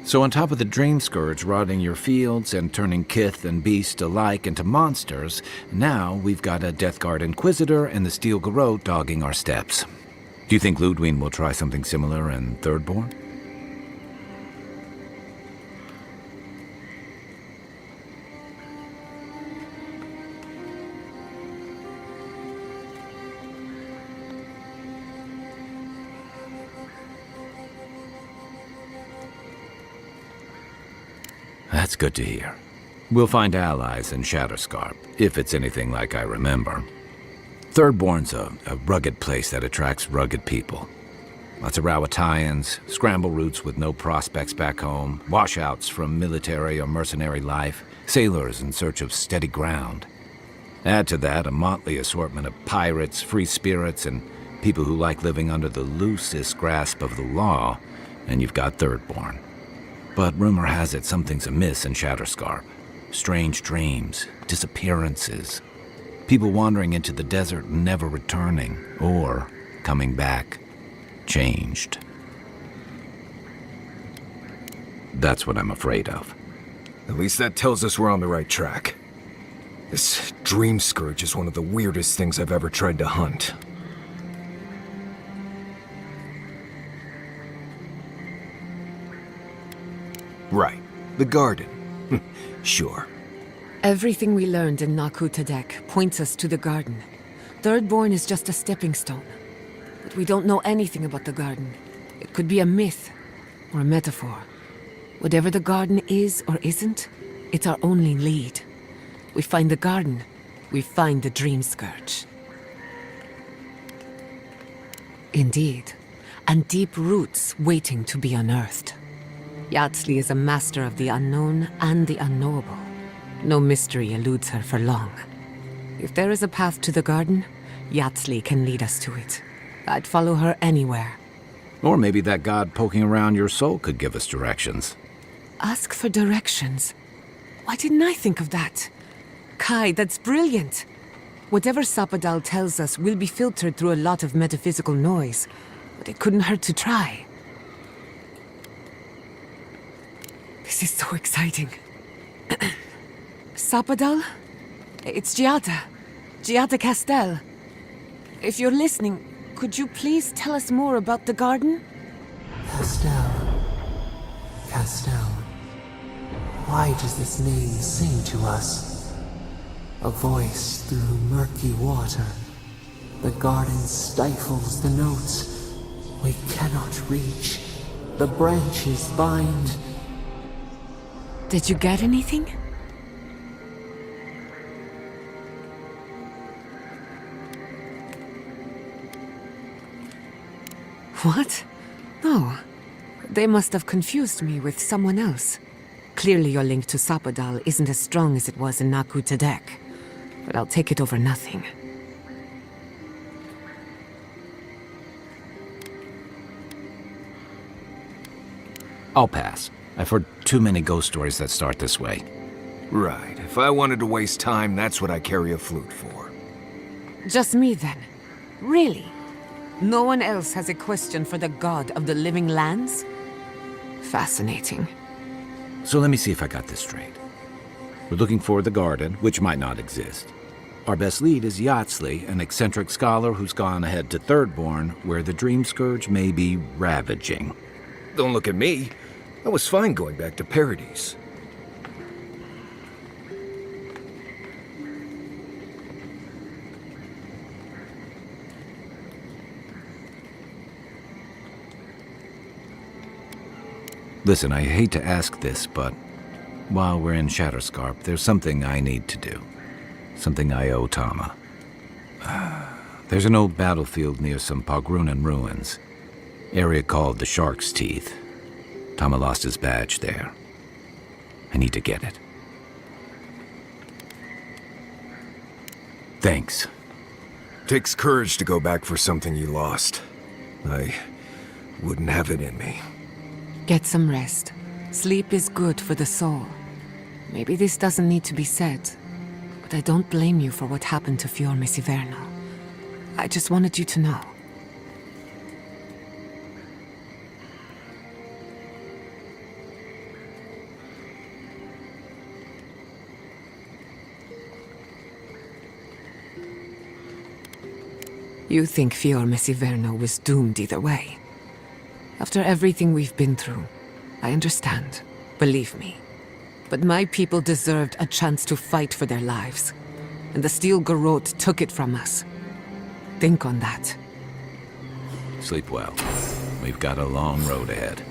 S4: So on top of the Dream Scourge rotting your fields and turning kith and beast alike into monsters, now we've got a Deathguard Inquisitor and the Steel Garrote dogging our steps. Do you think Ludwig will try something similar in Thirdborn? That's good to hear. We'll find allies in Shatterscarp, if it's anything like I remember. Thirdborn's a rugged place that attracts rugged people. Lots of Rawatayans, scramble routes with no prospects back home, washouts from military or mercenary life, sailors in search of steady ground. Add to that a motley assortment of pirates, free spirits, and people who like living under the loosest grasp of the law, and you've got Thirdborn. But rumor has it something's amiss in Shatterscarp. Strange dreams, disappearances, people wandering into the desert and never returning, or coming back, changed. That's what I'm afraid of.
S5: At least that tells us we're on the right track. This Dream Scourge is one of the weirdest things I've ever tried to hunt. Right. The garden. Sure.
S3: Everything we learned in Naku Tadek points us to the garden. Thirdborn is just a stepping stone. But we don't know anything about the garden. It could be a myth, or a metaphor. Whatever the garden is or isn't, it's our only lead. We find the garden, we find the Dream Scourge. Indeed, and deep roots waiting to be unearthed. Yatsley is a master of the unknown and the unknowable. No mystery eludes her for long. If there is a path to the garden, Yatsley can lead us to it. I'd follow her anywhere.
S4: Or maybe that god poking around your soul could give us directions.
S3: Ask for directions? Why didn't I think of that? Kai, that's brilliant! Whatever Sapadal tells us will be filtered through a lot of metaphysical noise, but it couldn't hurt to try. This is so exciting. Sapadal? It's Giada. Giada Castel. If you're listening, could you please tell us more about the garden?
S20: Castel. Castel. Why does this name sing to us? A voice through murky water. The garden stifles the notes. We cannot reach. The branches bind.
S3: Did you get anything? What? No. They must have confused me with someone else. Clearly your link to Sapadal isn't as strong as it was in Naku Tadek. But I'll take it over nothing.
S4: I'll pass. I've heard too many ghost stories that start this way.
S5: Right. If I wanted to waste time, that's what I carry a flute for.
S3: Just me then? Really? No one else has a question for the god of the living lands? Fascinating.
S4: So let me see if I got this straight. We're looking for the garden, which might not exist. Our best lead is Yatsley, an eccentric scholar who's gone ahead to Thirdborn, where the Dream Scourge may be ravaging.
S5: Don't look at me. I was fine going back to Paradise.
S4: Listen, I hate to ask this, but while we're in Shatterscarp, there's something I need to do. Something I owe Tama. There's an old battlefield near some Pogrunan ruins. Area called the Shark's Teeth. Tama lost his badge there. I need to get it. Thanks.
S5: Takes courage to go back for something you lost. I wouldn't have it in me.
S3: Get some rest. Sleep is good for the soul. Maybe this doesn't need to be said, but I don't blame you for what happened to Fior Mesiverno. I just wanted you to know. You think Fior Mesiverno was doomed either way. After everything we've been through, I understand. Believe me. But my people deserved a chance to fight for their lives. And the Steel Garrote took it from us. Think on that.
S4: Sleep well. We've got a long road ahead.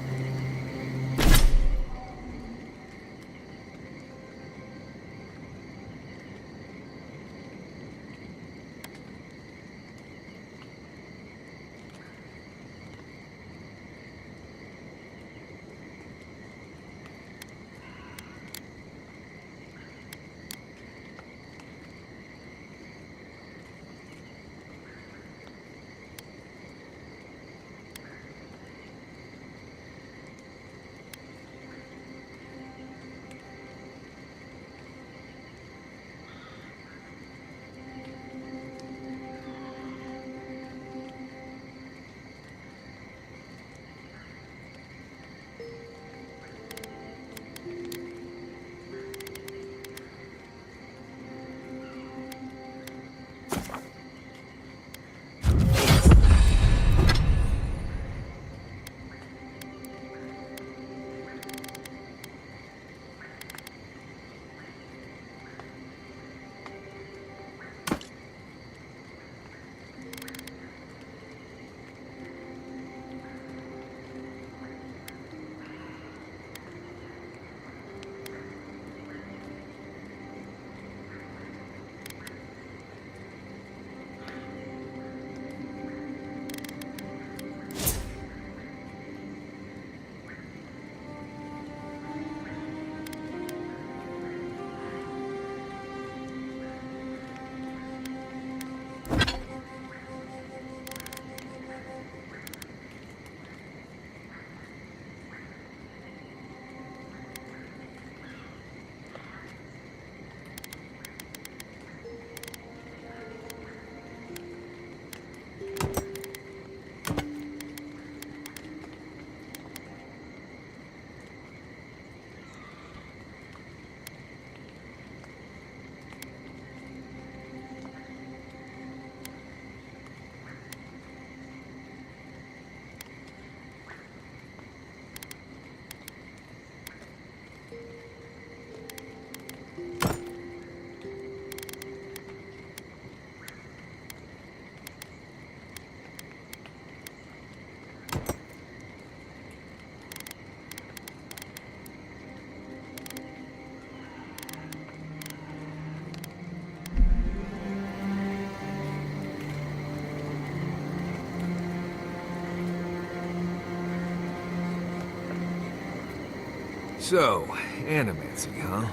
S5: So, animacy, huh?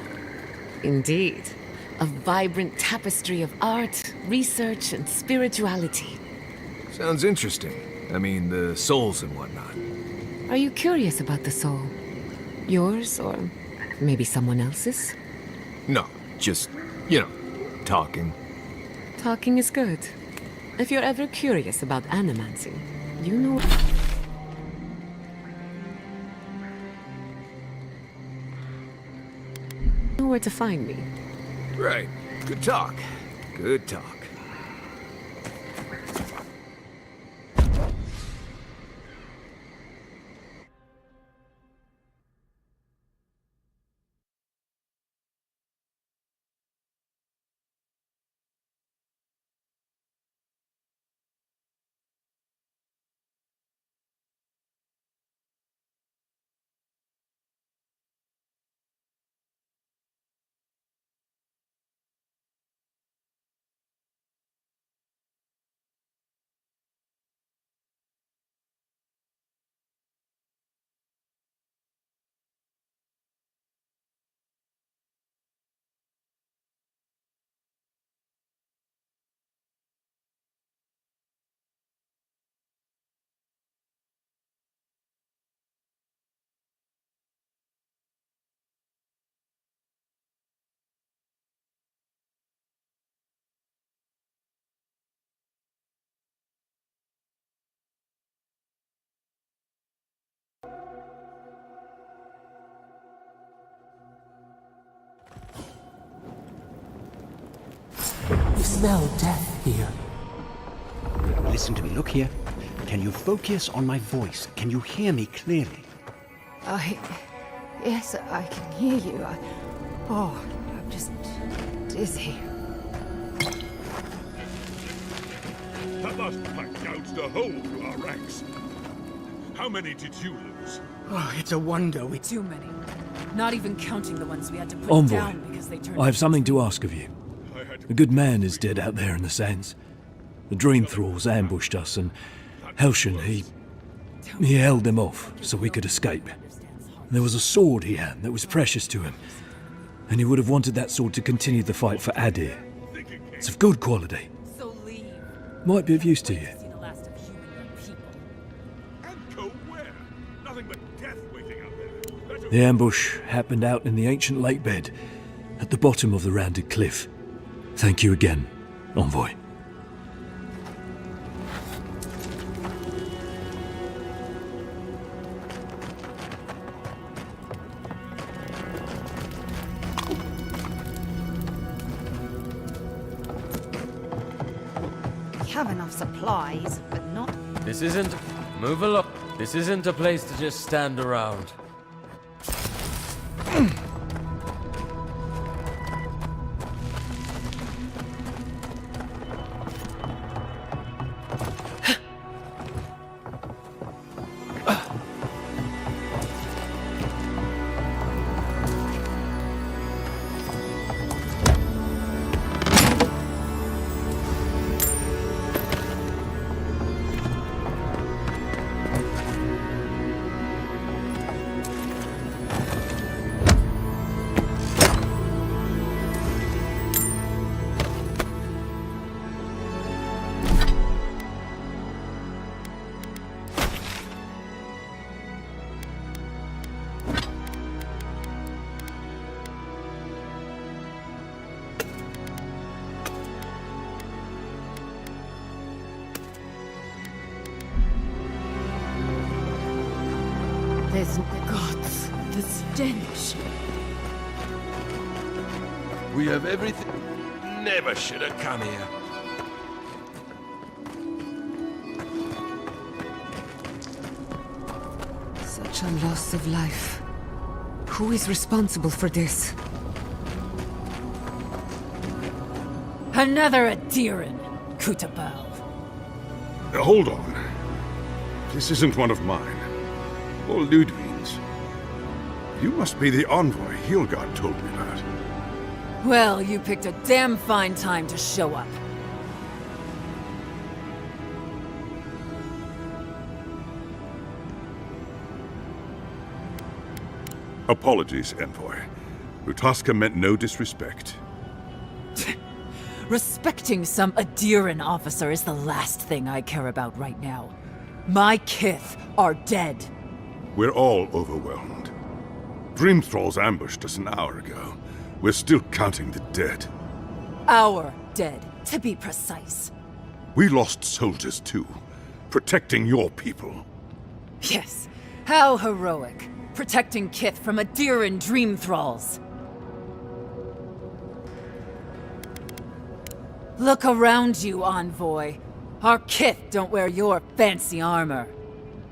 S3: Indeed. A vibrant tapestry of art, research, and spirituality.
S5: Sounds interesting. I mean, the souls and whatnot.
S3: Are you curious about the soul? Yours, or maybe someone else's?
S5: No, just, talking.
S3: Talking is good. If you're ever curious about animancing, you know where to find me.
S5: Right. Good talk. Good talk.
S20: You smell death here.
S14: Listen to me, look here. Can you focus on my voice? Can you hear me clearly?
S3: Yes, I can hear you. I'm just dizzy.
S9: That last pack gouged a hole through our ranks. How many did you lose?
S21: Oh, it's a wonder we... Too many. Not even counting the ones we had to put
S22: Envoy,
S21: down because they turned...
S22: I have something to ask of you. A good man is dead out there in the sands. The dream thralls ambushed us, and Helshin, he held them off so we could escape. There was a sword he had that was precious to him, and he would have wanted that sword to continue the fight for Adir. It's of good quality. Might be of use to you. The ambush happened out in the ancient lake bed, at the bottom of the rounded cliff. Thank you again, Envoy.
S23: We have enough supplies, but not...
S24: This isn't... Move along. This isn't a place to just stand around.
S23: There's gods, the stench.
S7: We have everything. Never should have come here.
S3: Such a loss of life. Who is responsible for this?
S17: Another Adiran, Kutabal.
S9: Hold on. This isn't one of mine. Or Ludwig's. You must be the envoy Hilgard told me about.
S17: Well, you picked a damn fine time to show up.
S9: Apologies, envoy. Rutaska meant no disrespect.
S17: Respecting some Adiran officer is the last thing I care about right now. My kith are dead.
S9: We're all overwhelmed. Dream Thralls ambushed us an hour ago. We're still counting the dead.
S17: Our dead, to be precise.
S9: We lost soldiers too, protecting your people.
S17: Yes, how heroic. Protecting Kith from Adiran dream thralls. Look around you, Envoy. Our Kith don't wear your fancy armor.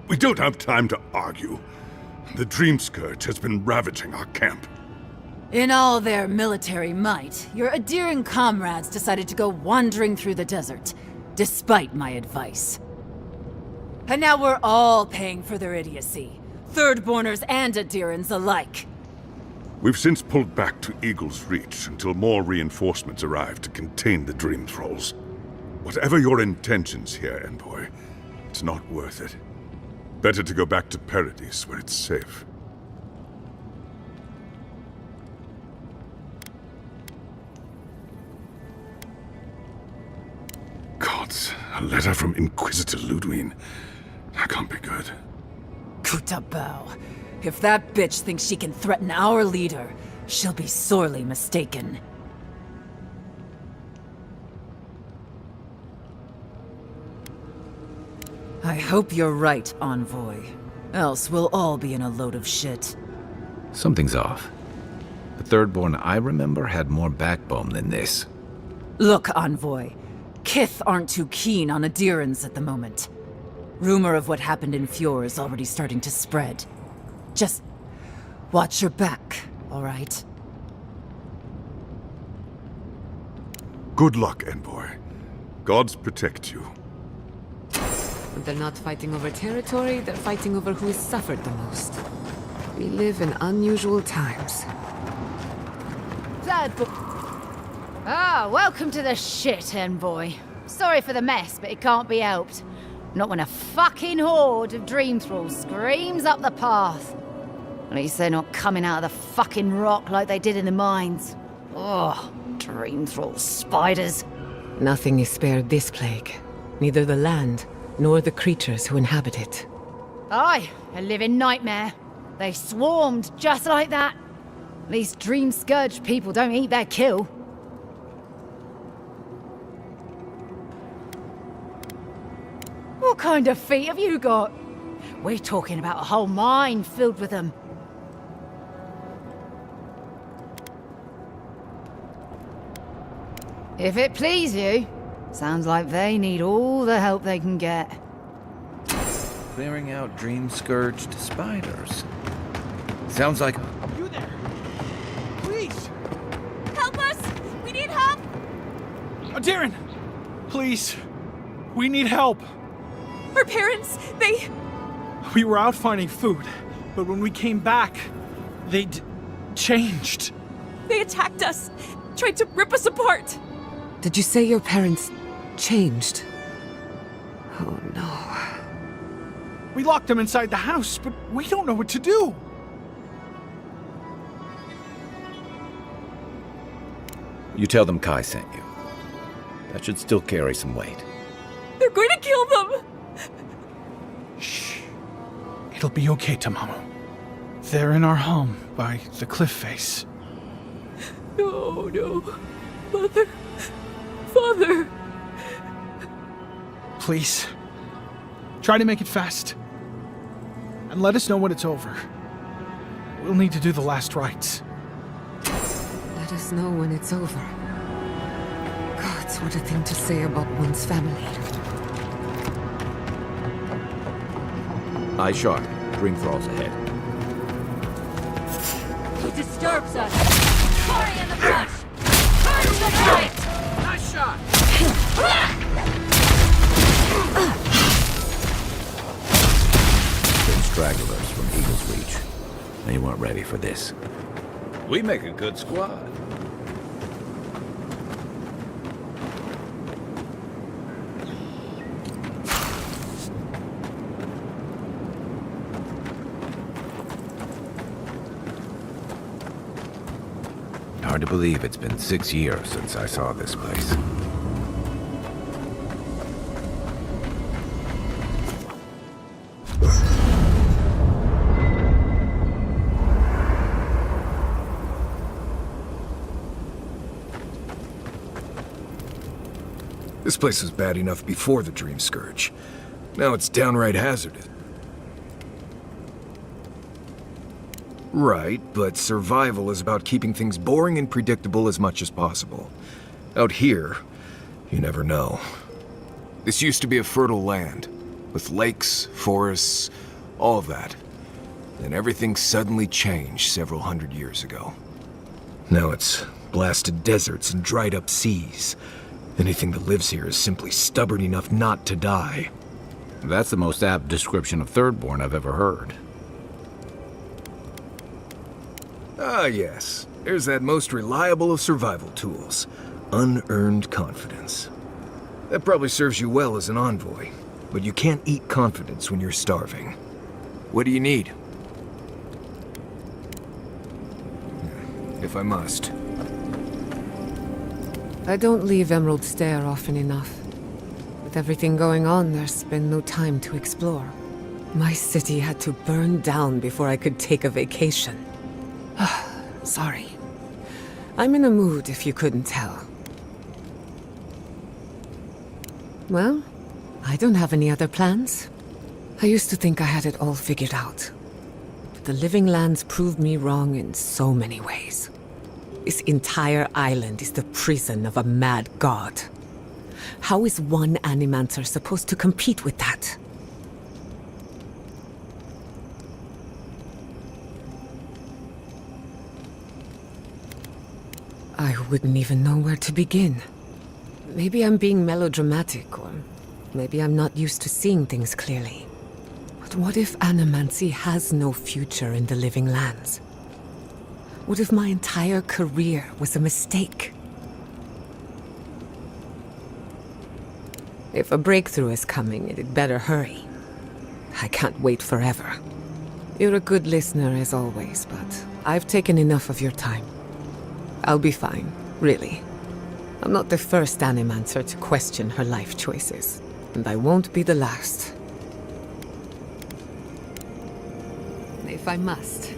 S9: We don't have time to argue. The Dream Scourge has been ravaging our camp.
S17: In all their military might, your Adiran comrades decided to go wandering through the desert, despite my advice. And now we're all paying for their idiocy. Thirdborners and Adirans alike.
S9: We've since pulled back to Eagle's Reach until more reinforcements arrive to contain the Dream Thralls. Whatever your intentions here, Envoy, it's not worth it. Better to go back to Paradise where it's safe. Gods, a letter from Inquisitor Ludwig. That can't be good.
S17: Kutabao. If that bitch thinks she can threaten our leader, she'll be sorely mistaken. I hope you're right, Envoy. Else we'll all be in a load of shit.
S4: Something's off. The Thirdborn I remember had more backbone than this.
S17: Look, Envoy. Kith aren't too keen on Adirans at the moment. Rumor of what happened in Fjord is already starting to spread. Just watch your back, all right?
S9: Good luck, Envoy. Gods protect you.
S3: They're not fighting over territory, they're fighting over who has suffered the most. We live in unusual times.
S23: Welcome to the shit, Envoy. Sorry for the mess, but it can't be helped. Not when a fucking horde of dream thralls screams up the path. At least they're not coming out of the fucking rock like they did in the mines. Oh, dream thrall spiders.
S3: Nothing is spared this plague. Neither the land, nor the creatures who inhabit it.
S23: Aye, a living nightmare. They swarmed just like that. At least Dream Scourge people don't eat their kill. What kind of feet have you got? We're talking about a whole mine filled with them. If it please you, sounds like they need all the help they can get.
S4: Clearing out dream-scourged spiders. Sounds like...
S16: You there! Please!
S17: Help us! We need help!
S16: Darren! Please! We need help!
S17: Our parents, they...
S16: We were out finding food, but when we came back, they'd changed.
S17: They attacked us, tried to rip us apart.
S3: Did you say your parents changed? Oh no.
S16: We locked them inside the house, but we don't know what to do.
S4: You tell them Kai sent you. That should still carry some weight.
S17: They're going to kill them!
S16: Shh. It'll be okay, Tamamu. They're in our home by the cliff face.
S17: No, no. Mother. Father.
S16: Please. Try to make it fast. And let us know when it's over. We'll need to do the last rites.
S3: Let us know when it's over. Gods, what a thing to say about one's family.
S4: Eye sharp. Dream thralls ahead.
S17: He disturbs us. Sorry in the brush. Turn to the right.
S24: Nice shot!
S4: Been stragglers from Eagle's Reach. They weren't ready for this.
S24: We make a good squad.
S4: Hard to believe it's been 6 years since I saw this place.
S5: This place was bad enough before the Dream Scourge. Now it's downright hazardous. Right, but survival is about keeping things boring and predictable as much as possible. Out here, you never know. This used to be a fertile land, with lakes, forests, all of that. Then everything suddenly changed several hundred years ago. Now it's blasted deserts and dried up seas. Anything that lives here is simply stubborn enough not to die.
S4: That's the most apt description of Thirdborn I've ever heard.
S5: Ah, yes. There's that most reliable of survival tools. Unearned confidence. That probably serves you well as an envoy, but you can't eat confidence when you're starving. What do you need? If I must.
S3: I don't leave Emerald Stair often enough. With everything going on, there's been no time to explore. My city had to burn down before I could take a vacation. Sorry. I'm in a mood, if you couldn't tell. Well, I don't have any other plans. I used to think I had it all figured out. But the Living Lands proved me wrong in so many ways. This entire island is the prison of a mad god. How is one Animancer supposed to compete with that? I wouldn't even know where to begin. Maybe I'm being melodramatic, or maybe I'm not used to seeing things clearly. But what if Animancy has no future in the Living Lands? What if my entire career was a mistake? If a breakthrough is coming, it'd better hurry. I can't wait forever. You're a good listener as always, but I've taken enough of your time. I'll be fine, really. I'm not the first Animancer to question her life choices, and I won't be the last. If I must.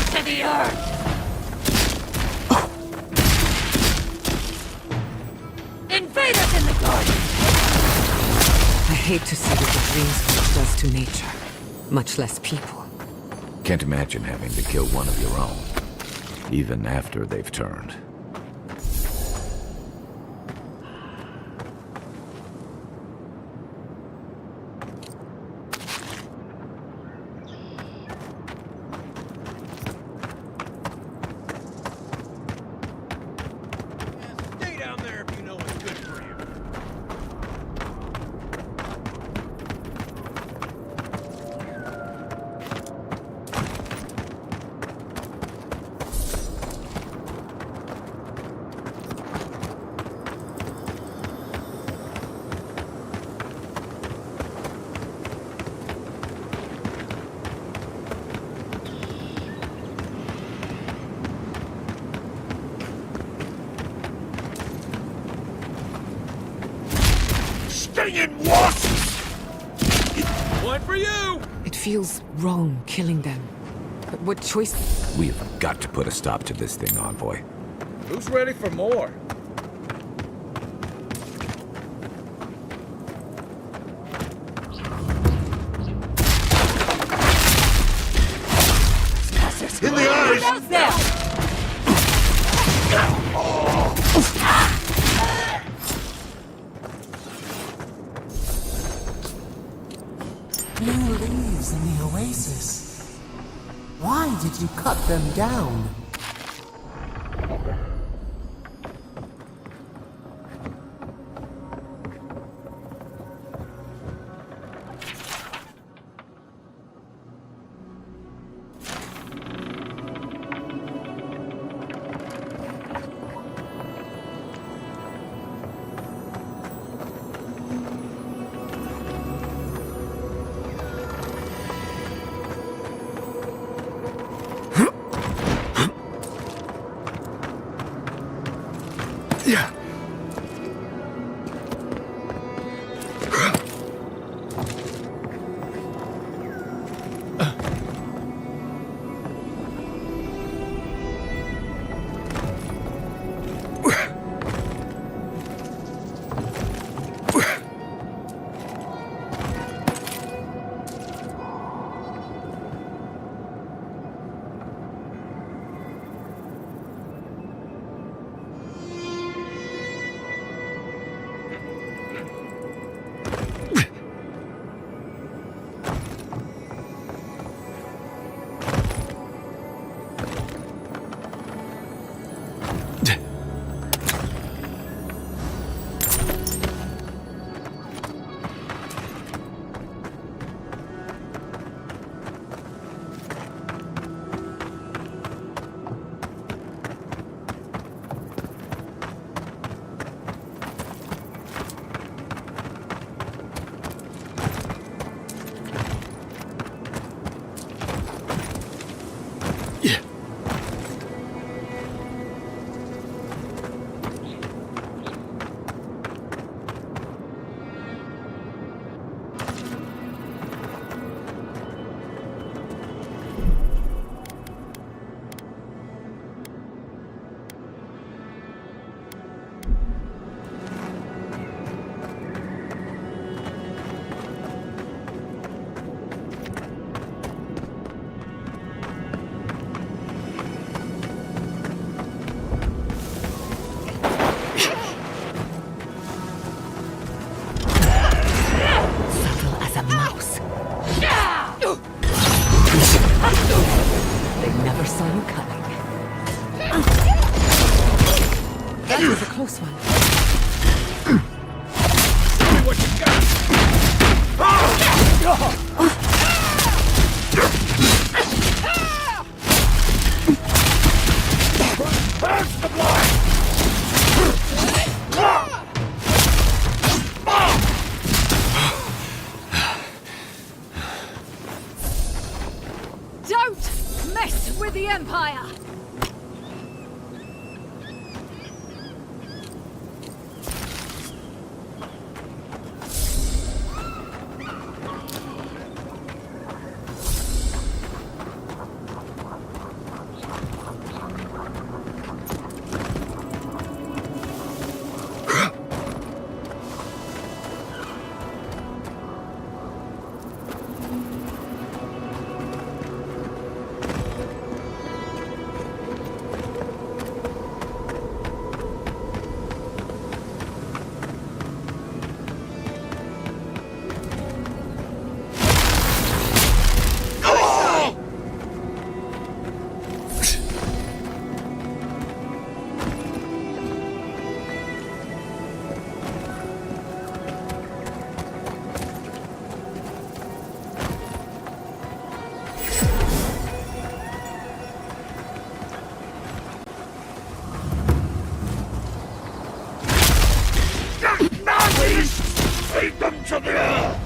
S21: To the earth! Invaders in the garden!
S3: I hate to see what the Dream Scourge does to nature, much less people.
S4: Can't imagine having to kill one of your own, even after they've turned.
S7: Stinging wasps! One for you!
S3: It feels wrong killing them. But what choice?
S4: We've got to put a stop to this thing, Envoy.
S7: Who's ready for more? In the eyes!
S21: There!
S20: New leaves in the oasis. Why did you cut them down?
S3: a mouse. They never saw you coming. That was a close one.
S7: What you got? Pass the blood!
S17: Don't mess with the Empire!
S7: Feed them to the earth!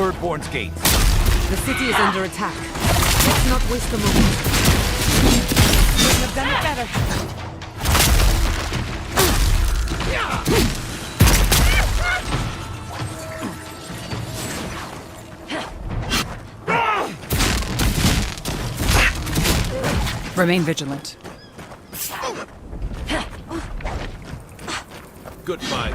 S5: Thirdborn's gates.
S3: The city is under attack. Let's not waste a moment. Couldn't have done it better.
S15: Remain vigilant.
S7: Goodbye.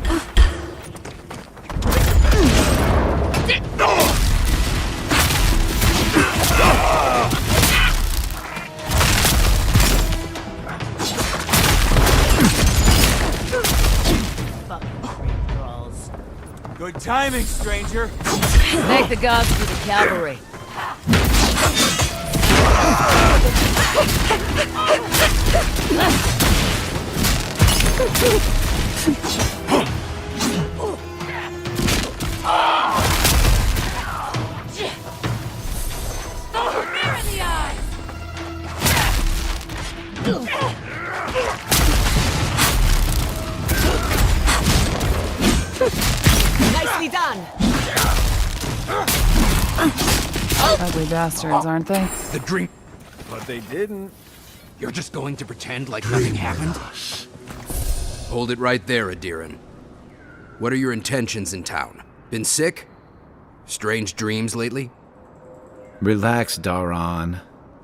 S5: Good timing, stranger.
S17: Thank the gods for the cavalry.
S3: Nicely done.
S15: Ugly bastards, aren't they?
S14: The dream.
S5: But they didn't.
S14: You're just going to pretend like nothing happened?
S1: Hold it right there, Adiran. What are your intentions in town? Been sick? Strange dreams lately?
S4: Relax, Daran.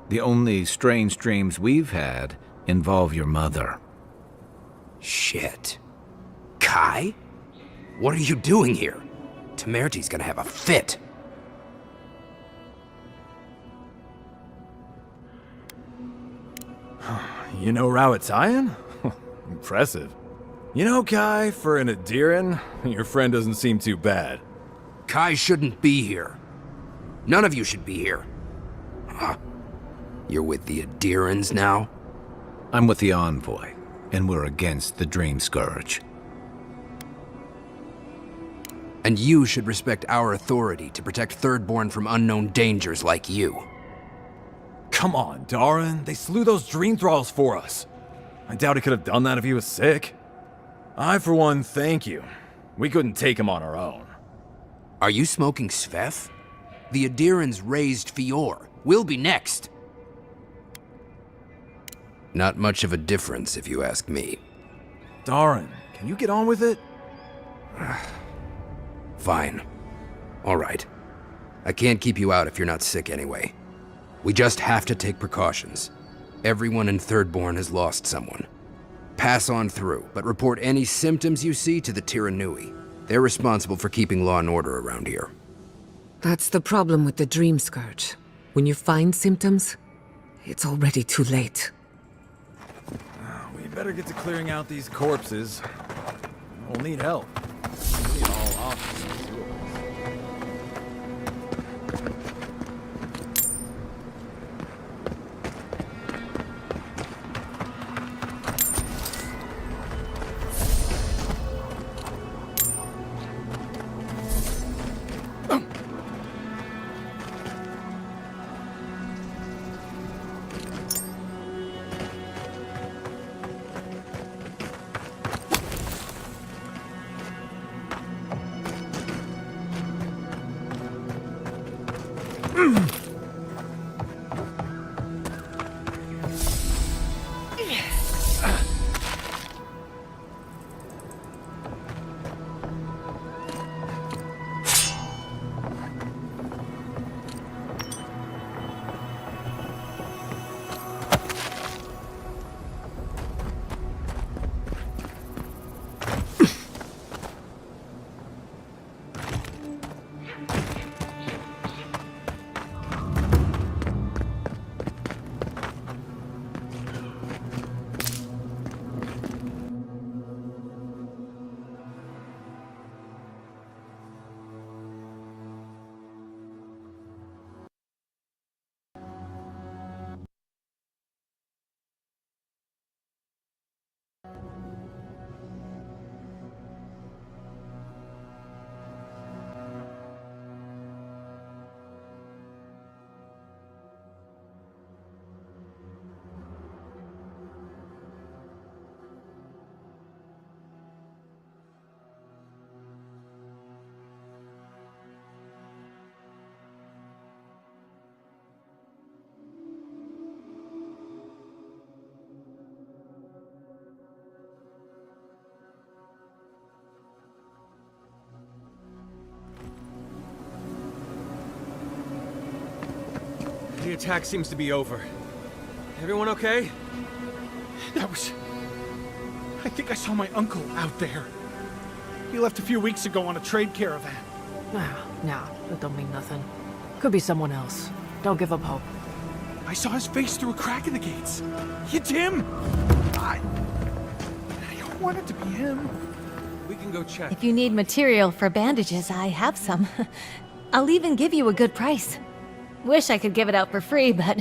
S4: The only strange dreams we've had involve your mother.
S1: Shit. Kai? What are you doing here? Temerty's gonna have a fit.
S5: You know Rawatayan? Impressive. You know, Kai, for an Adiran, your friend doesn't seem too bad.
S1: Kai shouldn't be here. None of you should be here. Huh. You're with the Adirans now?
S4: I'm with the Envoy, and we're against the Dream Scourge.
S1: And you should respect our authority to protect Thirdborn from unknown dangers like you.
S5: Come on, Daran. They slew those dream thralls for us. I doubt he could have done that if he was sick. I, for one, thank you. We couldn't take him on our own.
S1: Are you smoking Sveth? The Adirans raised Fior. We'll be next. Not much of a difference, if you ask me.
S5: Daran, can you get on with it?
S1: Fine. All right. I can't keep you out if you're not sick anyway. We just have to take precautions. Everyone in Thirdborn has lost someone. Pass on through, but report any symptoms you see to the Tiranui. They're responsible for keeping law and order around here.
S3: That's the problem with the Dream Scourge. When you find symptoms, it's already too late.
S5: We better get to clearing out these corpses. We'll need help. We need all options.
S6: The attack seems to be over. Everyone okay?
S16: That was... I think I saw my uncle out there. He left a few weeks ago on a trade caravan.
S8: Nah, that don't mean nothing. Could be someone else. Don't give up hope.
S16: I saw his face through a crack in the gates. It's him! I wanted to be him.
S6: We can go check.
S10: If you need material for bandages, I have some. I'll even give you a good price. Wish I could give it out for free, but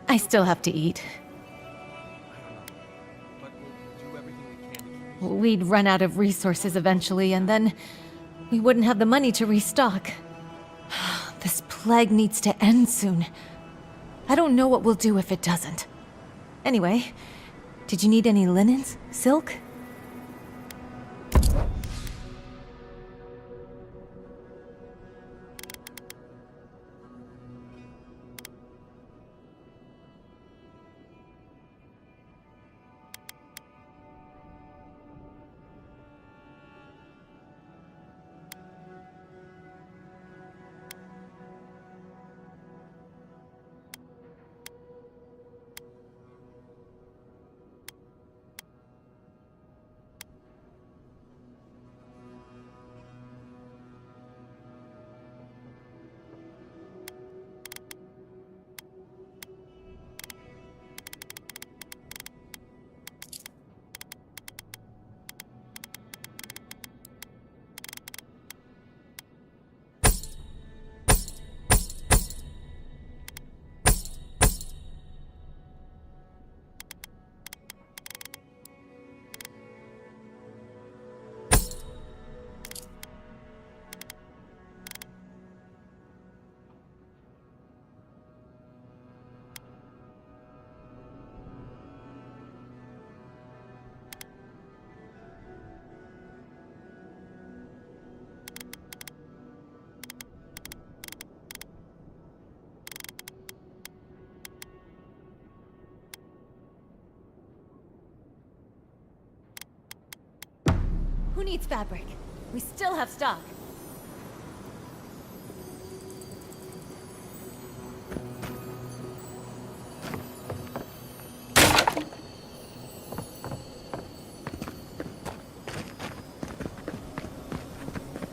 S10: I still have to eat. We'd run out of resources eventually, and then we wouldn't have the money to restock. This plague needs to end soon. I don't know what we'll do if it doesn't. Anyway, did you need any linens? Silk? Who needs fabric? We still have stock.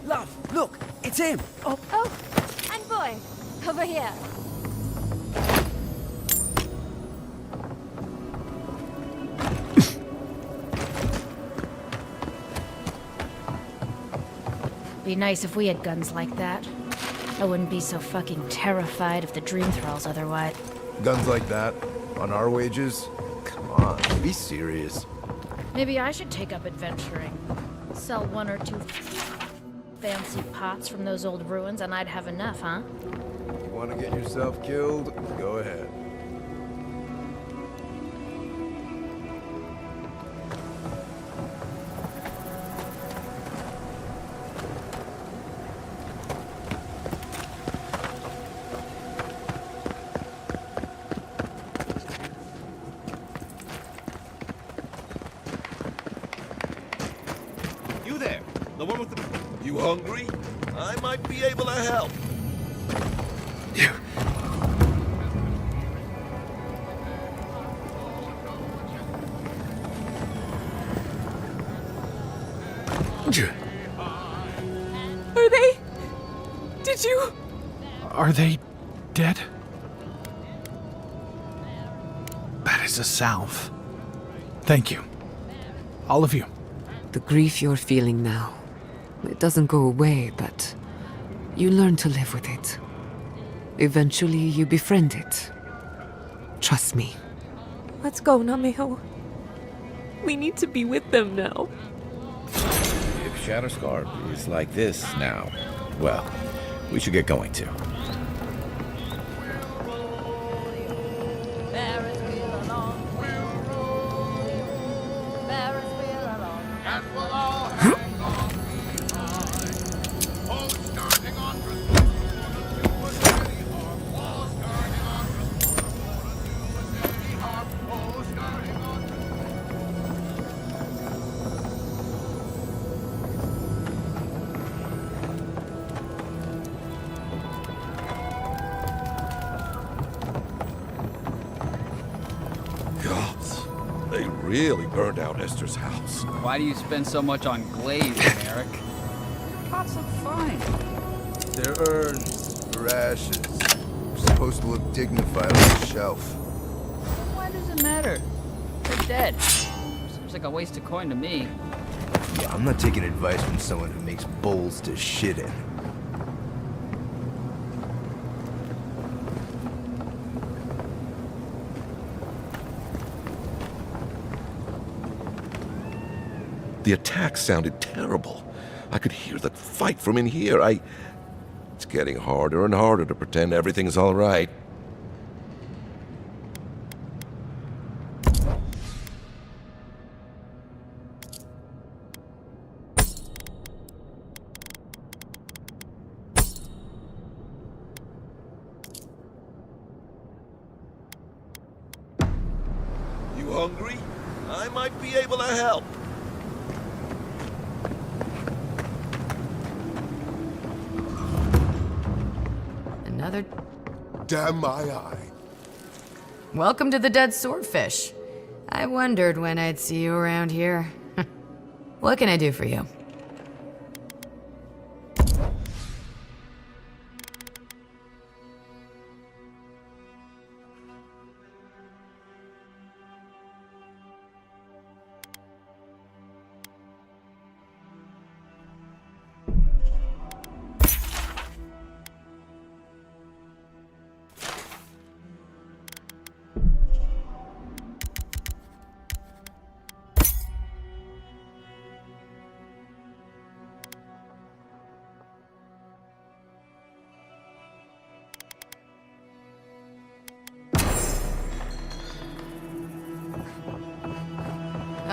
S13: Love, look, it's him!
S10: Oh, and boy, over here.
S23: Be nice if we had guns like that. I wouldn't be so fucking terrified of the dream thralls otherwise.
S11: Guns like that? On our wages? Come on, be serious.
S23: Maybe I should take up adventuring. Sell one or two fancy pots from those old ruins and I'd have enough, huh?
S11: You want to get yourself killed? Go ahead.
S7: The one with the... You hungry? I might be able to help.
S3: Are they... Did you...
S16: Are they dead? That is a salve. Thank you. All of you.
S3: The grief you're feeling now, it doesn't go away, but you learn to live with it. Eventually, you befriend it. Trust me.
S8: Let's go, Namiho. We need to be with them now.
S4: If Shatterscarp is like this now, well, we should get going too.
S7: really burned out Esther's house.
S2: Why do you spend so much on glazing, Eric? Your pots look fine.
S11: They're urns for ashes. They're supposed to look dignified on the shelf.
S2: Why does it matter? They're dead. Seems like a waste of coin to me.
S11: Yeah, I'm not taking advice from someone who makes bowls to shit in.
S7: The attack sounded terrible. I could hear the fight from in here. It's getting harder and harder to pretend everything's all right. You hungry? I might be able to help.
S15: Another...
S11: Damn my eye.
S15: Welcome to the Dead Swordfish. I wondered when I'd see you around here. What can I do for you?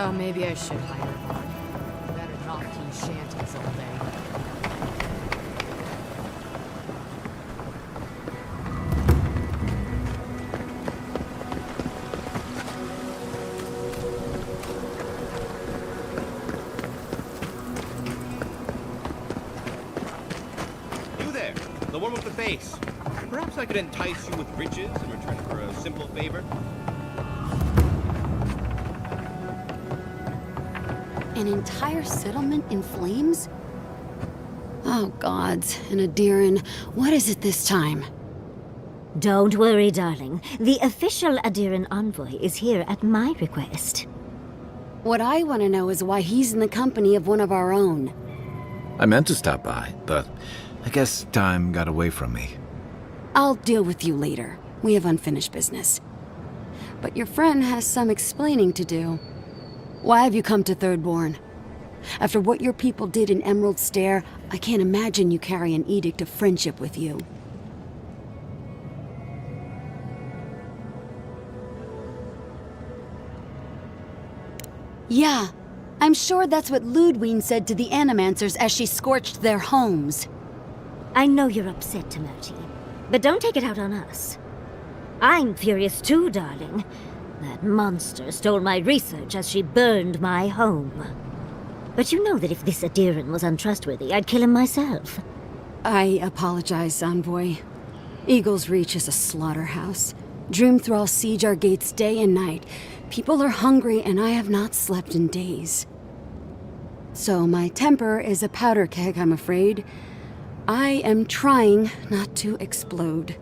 S15: Oh, maybe I should hire a bard. Better not keep shanties all day.
S12: You there, the one with the face. Perhaps I could entice you with riches in return for a simple favor?
S18: An entire settlement in flames? Oh, gods. And Adiran, what is it this time?
S19: Don't worry, darling. The official Adiran envoy is here at my request.
S18: What I want to know is why he's in the company of one of our own.
S4: I meant to stop by, but I guess time got away from me.
S18: I'll deal with you later. We have unfinished business. But your friend has some explaining to do. Why have you come to Thirdborn? After what your people did in Emerald Stair, I can't imagine you carry an edict of friendship with you. Yeah, I'm sure that's what Ludwine said to the Animancers as she scorched their homes.
S19: I know you're upset, Timothy, but don't take it out on us. I'm furious too, darling. That monster stole my research as she burned my home. But you know that if this Adiran was untrustworthy, I'd kill him myself.
S18: I apologize, Envoy. Eagle's Reach is a slaughterhouse. Dreamthrall siege our gates day and night. People are hungry, and I have not slept in days. So my temper is a powder keg, I'm afraid. I am trying not to explode.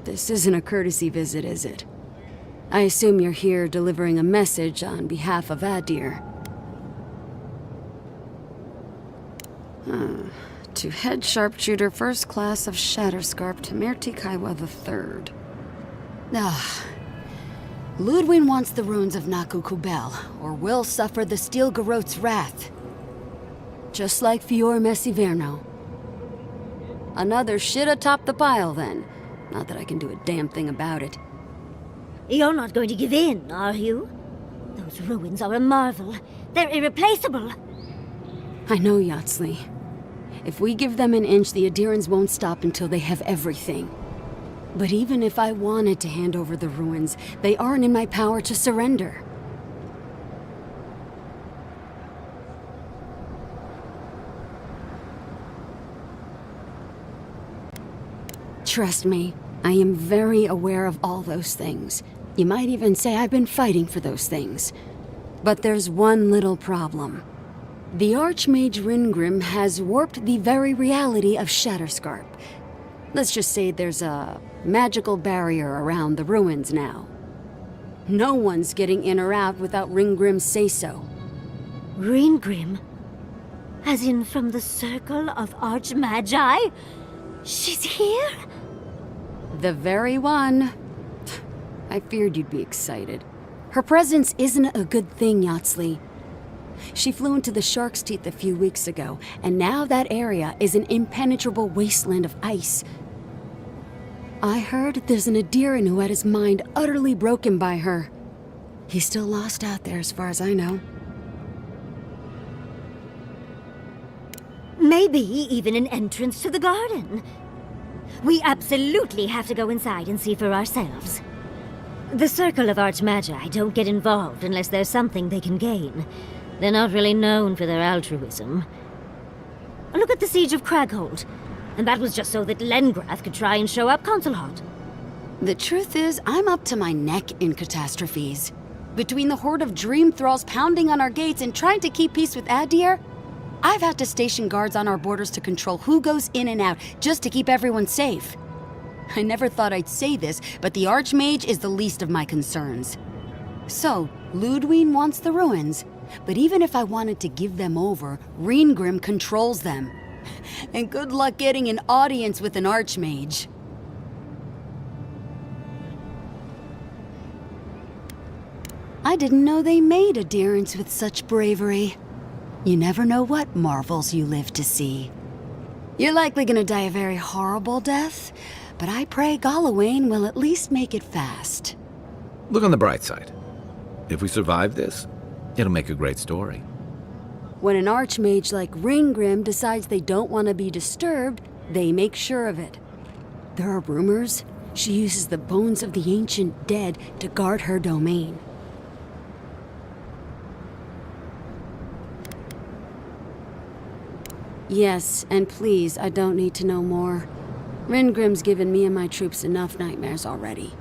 S18: This isn't a courtesy visit, is it? I assume you're here delivering a message on behalf of Adir. To Head Sharpshooter, First Class of Shatterscarp, Tamirti Kaiwa III. Ludwin wants the ruins of Naku Kubel, or will suffer the Steel Garrote's wrath. Just like Fior Messiverno. Another shit atop the pile, then. Not that I can do a damn thing about it.
S19: You're not going to give in, are you? Those ruins are a marvel. They're irreplaceable.
S18: I know, Yatsley. If we give them an inch, the Adirans won't stop until they have everything. But even if I wanted to hand over the ruins, they aren't in my power to surrender. Trust me, I am very aware of all those things. You might even say I've been fighting for those things. But there's one little problem. The Archmage Ringrim has warped the very reality of Shatterscarp. Let's just say there's a magical barrier around the ruins now. No one's getting in or out without Ringgrim's say-so.
S19: Ringgrim? As in from the Circle of Archmagi? She's here?
S18: The very one. I feared you'd be excited. Her presence isn't a good thing, Yatsley. She flew into the Shark's Teeth a few weeks ago, and now that area is an impenetrable wasteland of ice. I heard there's an Adiran who had his mind utterly broken by her. He's still lost out there as far as I know.
S19: Maybe even an entrance to the garden. We absolutely have to go inside and see for ourselves. The Circle of Archmagi don't get involved unless there's something they can gain. They're not really known for their altruism. Look at the Siege of Craghold. And that was just so that Lengrath could try and show up Consulhot.
S18: The truth is, I'm up to my neck in catastrophes. Between the horde of dream thralls pounding on our gates and trying to keep peace with Adir, I've had to station guards on our borders to control who goes in and out, just to keep everyone safe. I never thought I'd say this, but the Archmage is the least of my concerns. So, Ludwine wants the ruins, but even if I wanted to give them over, Ringrim controls them. And good luck getting an audience with an Archmage. I didn't know they made adherents with such bravery. You never know what marvels you live to see. You're likely gonna die a very horrible death, but I pray Galawain will at least make it fast.
S4: Look on the bright side. If we survive this, it'll make a great story.
S18: When an Archmage like Ringgrim decides they don't want to be disturbed, they make sure of it. There are rumors she uses the bones of the ancient dead to guard her domain. Yes, and please, I don't need to know more. Ringgrim's given me and my troops enough nightmares already.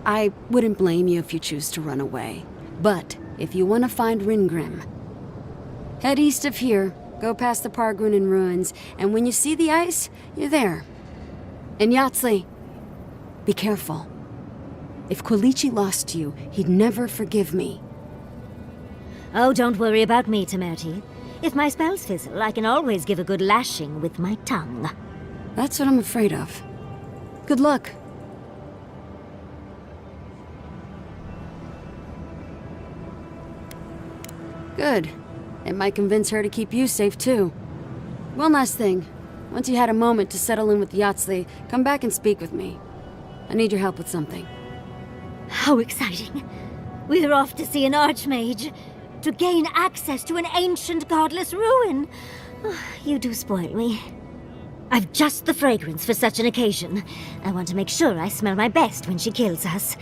S18: I wouldn't blame you if you choose to run away. But if you want to find Ringgrim, head east of here, go past the Pargunin ruins, and when you see the ice, you're there. And Yatsley, be careful. If Quilichi lost you, he'd never forgive me.
S19: Oh, don't worry about me, Temerti. If my spells fizzle, I can always give a good lashing with my tongue.
S18: That's what I'm afraid of. Good luck. Good. It might convince her to keep you safe, too. One last thing. Once you had a moment to settle in with Yatsley, come back and speak with me. I need your help with something.
S19: How exciting. We're off to see an Archmage. To gain access to an ancient godless ruin. You do spoil me. I've just the fragrance for such an occasion. I want to make sure I smell my best when she kills us.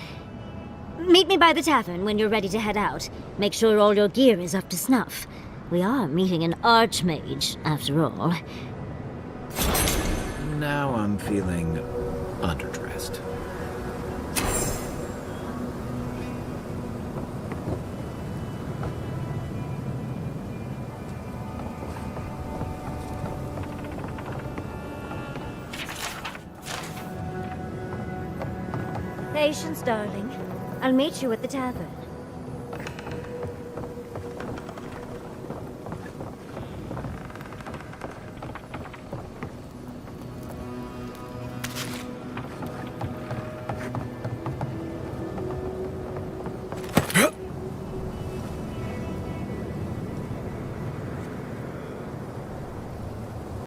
S19: Meet me by the tavern when you're ready to head out. Make sure all your gear is up to snuff. We are meeting an Archmage, after all.
S4: Now I'm feeling underdressed.
S19: Patience, darling. I'll meet you at the tavern.